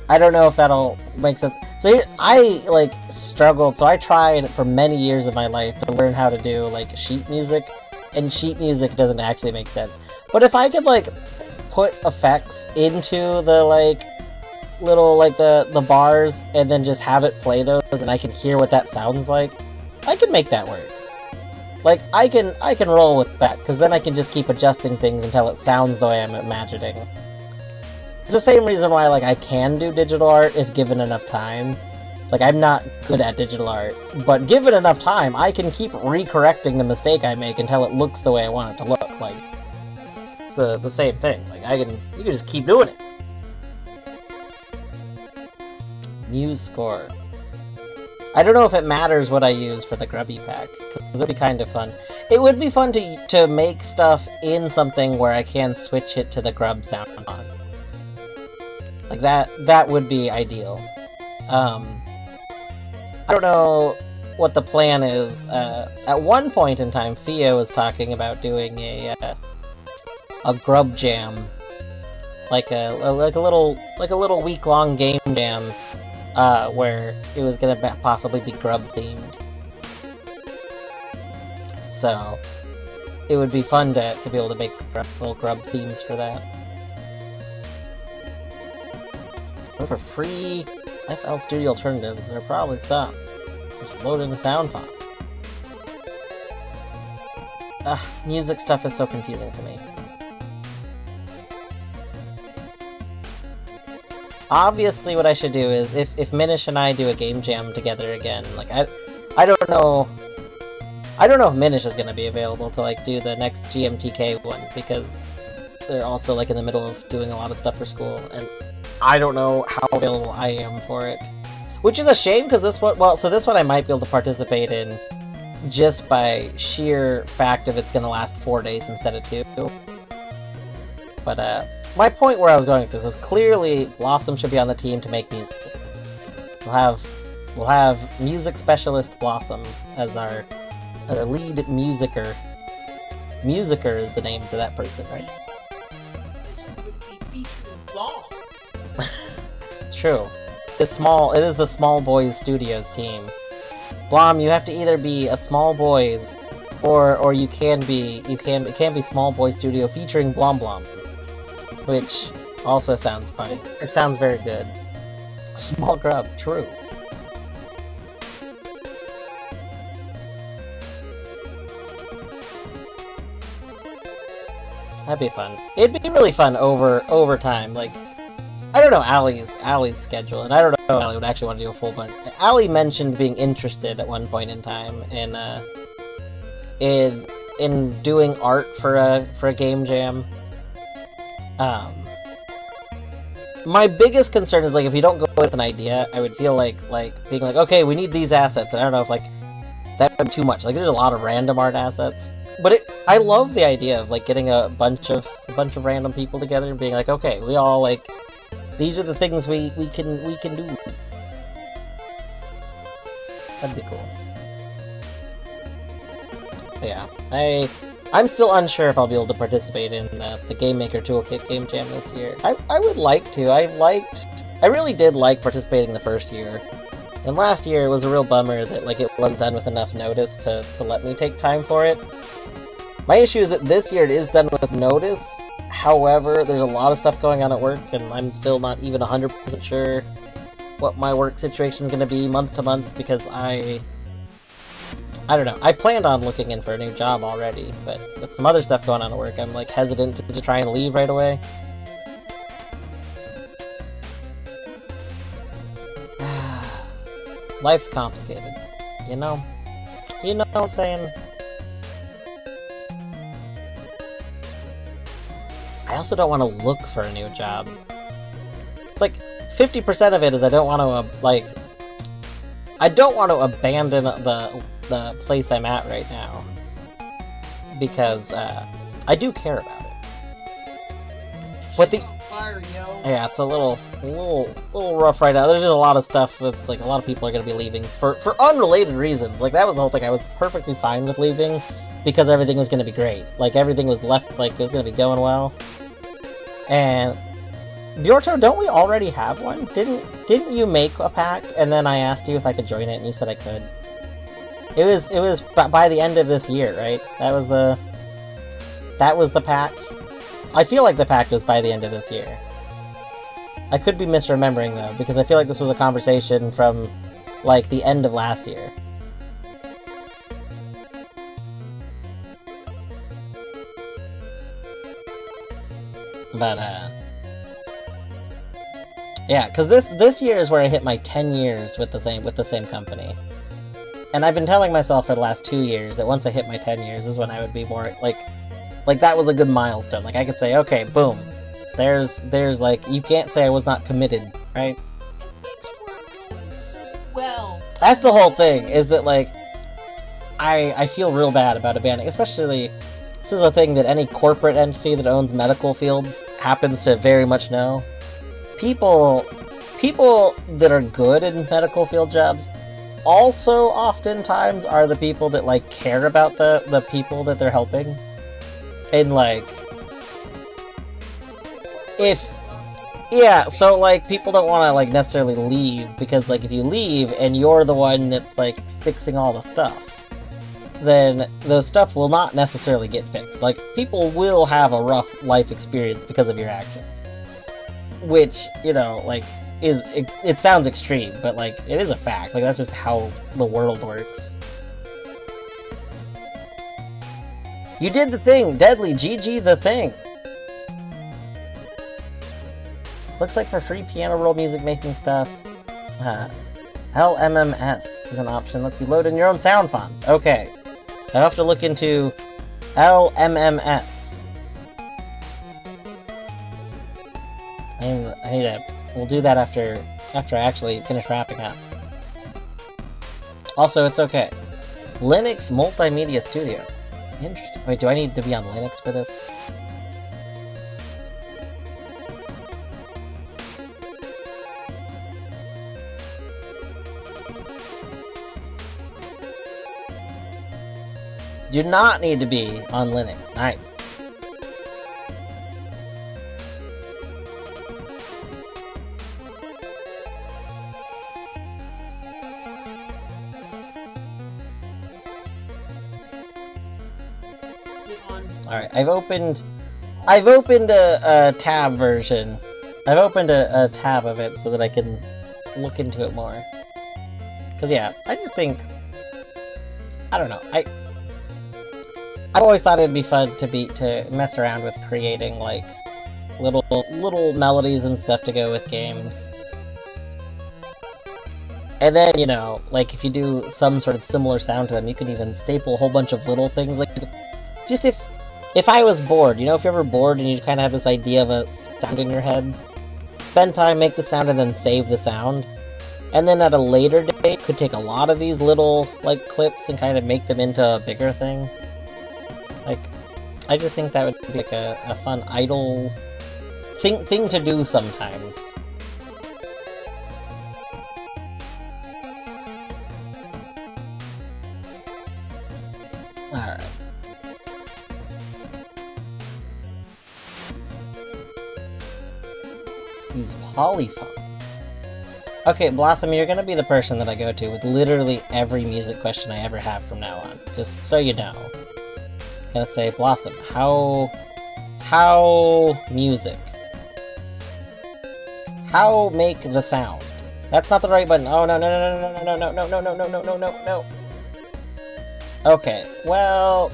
I don't know if that'll make sense. So I, like, struggled, so I tried for many years of my life to learn how to do, like, sheet music, and sheet music doesn't actually make sense. But if I could, like, put effects into the, like, little, like, the bars, and then just have it play those, and I can hear what that sounds like, I can make that work. Like, I can roll with that, because then I can just keep adjusting things until it sounds the way I'm imagining. It's the same reason why, like, I can do digital art if given enough time. Like, I'm not good at digital art, but given enough time, I can keep recorrecting the mistake I make until it looks the way I want it to look. Like, it's the same thing. Like, you can just keep doing it. MuseScore. I don't know if it matters what I use for the grubby pack, because it'd be kind of fun. It would be fun to make stuff in something where I can switch it to the grub sound on. Like, that would be ideal. I don't know what the plan is. At one point in time, Theo was talking about doing a grub jam. Like a little week-long game jam, where it was gonna possibly be grub-themed. So, it would be fun to be able to make little grub themes for that. For free FL Studio alternatives, there are probably some. Just load in the sound file. Music stuff is so confusing to me. Obviously what I should do is, if Minish and I do a game jam together again, like, I don't know if Minish is gonna be available to, like, do the next GMTK one, because they're also, like, in the middle of doing a lot of stuff for school, and I don't know how available I am for it. Which is a shame, because this one, well, so this one I might be able to participate in just by sheer fact of it's gonna last 4 days instead of 2. But, my point where I was going with this is clearly Blossom should be on the team to make music. We'll have music specialist Blossom as our lead musicer. Musicer is the name for that person, right? This one would be true. It is the Small Boys Studios team. Blom, you have to either be a Small Boys, or it can be Small Boy Studio featuring Blom Blom. Which also sounds funny. It sounds very good. Small Grub, true. That'd be fun. It'd be really fun over time. Like, I don't know Allie's schedule, and I don't know if Allie would actually want to do a full bunch. Allie mentioned being interested at one point in time in doing art for a game jam. My biggest concern is, like, if you don't go with an idea, I would feel like being like, okay, we need these assets, and I don't know if, like, that would be too much. Like, there's a lot of random art assets. But I love the idea of, like, getting a bunch of random people together and being like, okay, we all, like, these are the things we can do. That'd be cool. But yeah, I'm still unsure if I'll be able to participate in the Game Maker Toolkit Game Jam this year. I would like to. I really did like participating the first year. And last year it was a real bummer that, like, it wasn't done with enough notice to let me take time for it. My issue is that this year it is done with notice. However, there's a lot of stuff going on at work, and I'm still not even 100% sure what my work situation is going to be month to month, because I don't know. I planned on looking in for a new job already, but with some other stuff going on at work, I'm, like, hesitant to try and leave right away. Life's complicated, you know? You know what I'm saying? I also don't want to look for a new job. It's like, 50% of it is I don't want to, I don't want to abandon the place I'm at right now. Because, I do care about it. But the... Fire, yo. Yeah, it's a little rough right now. There's just a lot of stuff that's, like, a lot of people are going to be leaving for unrelated reasons. Like, that was the whole thing. I was perfectly fine with leaving because everything was going to be great. Like, everything was left, like, it was going to be going well. And Bjorto, don't we already have one? Didn't you make a pact, and then I asked you if I could join it, and you said I could? It was by the end of this year, right? That was the pact. I feel like the pact was by the end of this year. I could be misremembering, though, because I feel like this was a conversation from, like, the end of last year. But, yeah, because this year is where I hit my 10 years with the same company. And I've been telling myself for the last 2 years that once I hit my 10 years is when I would be more, like that was a good milestone. Like, I could say, okay, boom. There's, like, you can't say I was not committed, right? Things were going so well. That's the whole thing, is that, like, I feel real bad about abandoning, especially... This is a thing that any corporate entity that owns medical fields happens to very much know. People that are good in medical field jobs also oftentimes are the people that, like, care about the people that they're helping. And, like, yeah, so, like, people don't want to, like, necessarily leave, because, like, if you leave and you're the one that's, like, fixing all the stuff, then the stuff will not necessarily get fixed. Like, people will have a rough life experience because of your actions. Which, you know, like, it sounds extreme, but, like, it is a fact. Like, that's just how the world works. You did the thing! Deadly! GG the thing! Looks like for free piano roll music making stuff, LMMS is an option. Lets you load in your own sound fonts. Okay. I have to look into LMMS. I need to... We'll do that after I actually finish wrapping up. Also, it's okay. Linux Multimedia Studio. Interesting. Wait, do I need to be on Linux for this? Do not need to be on Linux. Nice. it on. Alright, I've opened a tab version. I've opened a tab of it so that I can look into it more. Cause yeah, I just think, I don't know, I've always thought it'd be fun to mess around with creating like little melodies and stuff to go with games. And then, you know, like if you do some sort of similar sound to them, you can even staple a whole bunch of little things. Like, just if I was bored, you know, if you're ever bored and you kind of have this idea of a sound in your head, spend time, make the sound, and then save the sound. And then at a later date, could take a lot of these little, like, clips and kind of make them into a bigger thing. Like, I just think that would be like a fun idle thing to do sometimes. Alright. Use polyphone. Okay, Blossom, you're gonna be the person that I go to with literally every music question I ever have from now on. Just so you know. I'm gonna say, Blossom, how music? How make the sound? That's not the right button. Oh, no, no, no, no, no, no, no, no, no, no, no, no, no, no. Okay, well...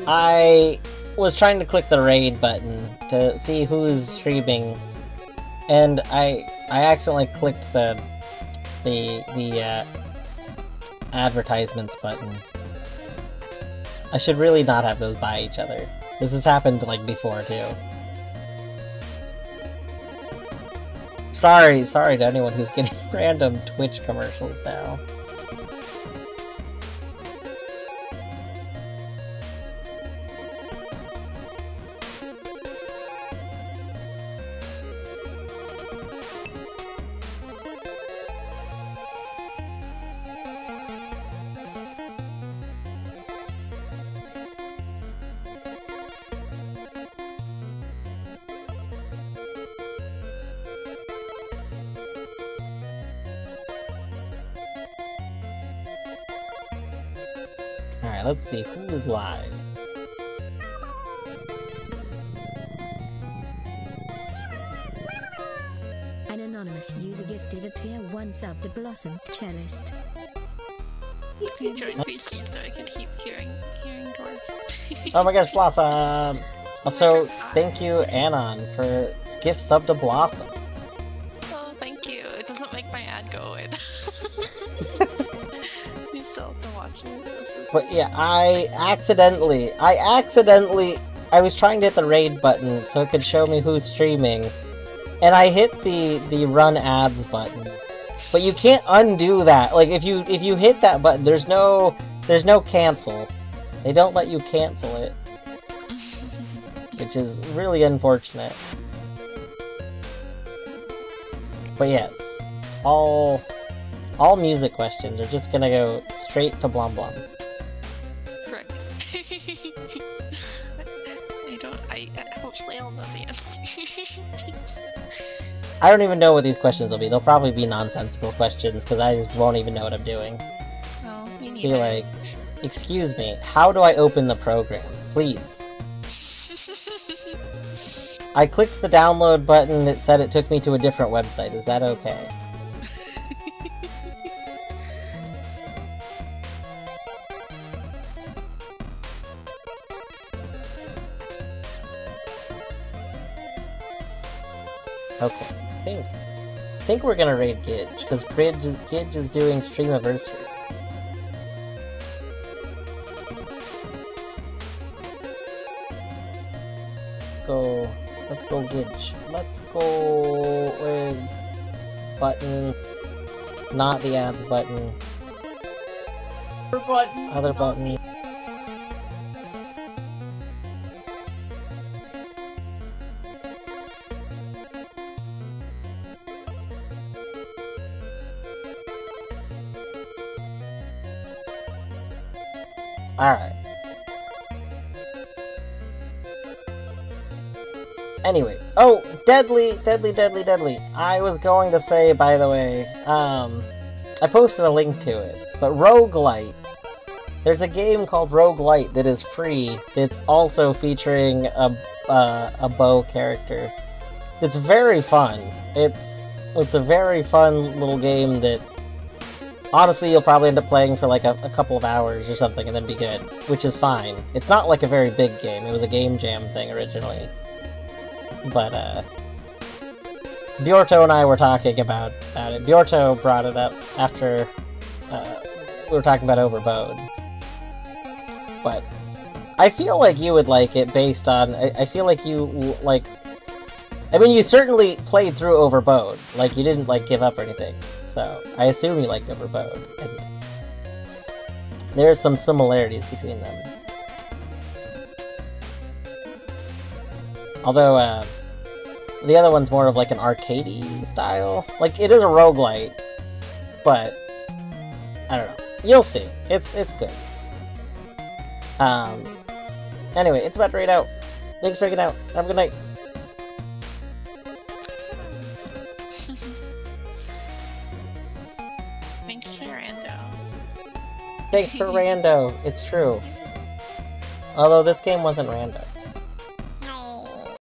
I was trying to click the raid button to see who's streaming, and I accidentally clicked the advertisements button. I should really not have those by each other. This has happened, like, before, too. Sorry to anyone who's getting random Twitch commercials now. Alright, let's see who is live. An anonymous user gifted a tier 1 sub to Blossom Cellist. You joined PC so I could keep hearing Dwarf. Oh my gosh, Blossom! Also, thank you, Anon, for gift sub to Blossom. Oh, thank you. It doesn't make my ad go away. You still have to watch it. But yeah, I was trying to hit the raid button so it could show me who's streaming, and I hit the run ads button. But you can't undo that. Like if you hit that button, there's no cancel. They don't let you cancel it, which is really unfortunate. But yes, all music questions are just gonna go straight to Blum Blum. Frick. Hopefully I'll know the answer. I don't even know what these questions will be. They'll probably be nonsensical questions, because I just won't even know what I'm doing. Oh, me neither. Be like, excuse me, how do I open the program? Please. I clicked the download button that said it took me to a different website. Is that okay? Okay, I think we're gonna raid Gidge, because Gidge is doing Streamiversary. Let's go Gidge. Let's go with button, not the ads button. Other button. Alright. Anyway. Oh! Deadly! I was going to say, by the way, I posted a link to it, but Roguelite There's a game called Roguelite that is free that's also featuring a bow character. It's very fun. It's a very fun little game that honestly you'll probably end up playing for like a couple of hours or something and then be good, which is fine. It's not like a very big game. It was a game jam thing originally. But Bjorto and I were talking about it. Bjorto brought it up after we were talking about Overbowed. But I feel like you would like it based on... I feel like you, like... I mean, you certainly played through Overbowed. Like, you didn't, like, give up or anything. So, I assume you liked Overbowed. And there's some similarities between them. Although, the other one's more of, like, an arcadey style. Like, it is a roguelite, but... I don't know. You'll see. It's good. Anyway, it's about to raid out. Thanks for hanging out. Have a good night. Thanks for Rando. Thanks for Rando. It's true. Although this game wasn't Rando.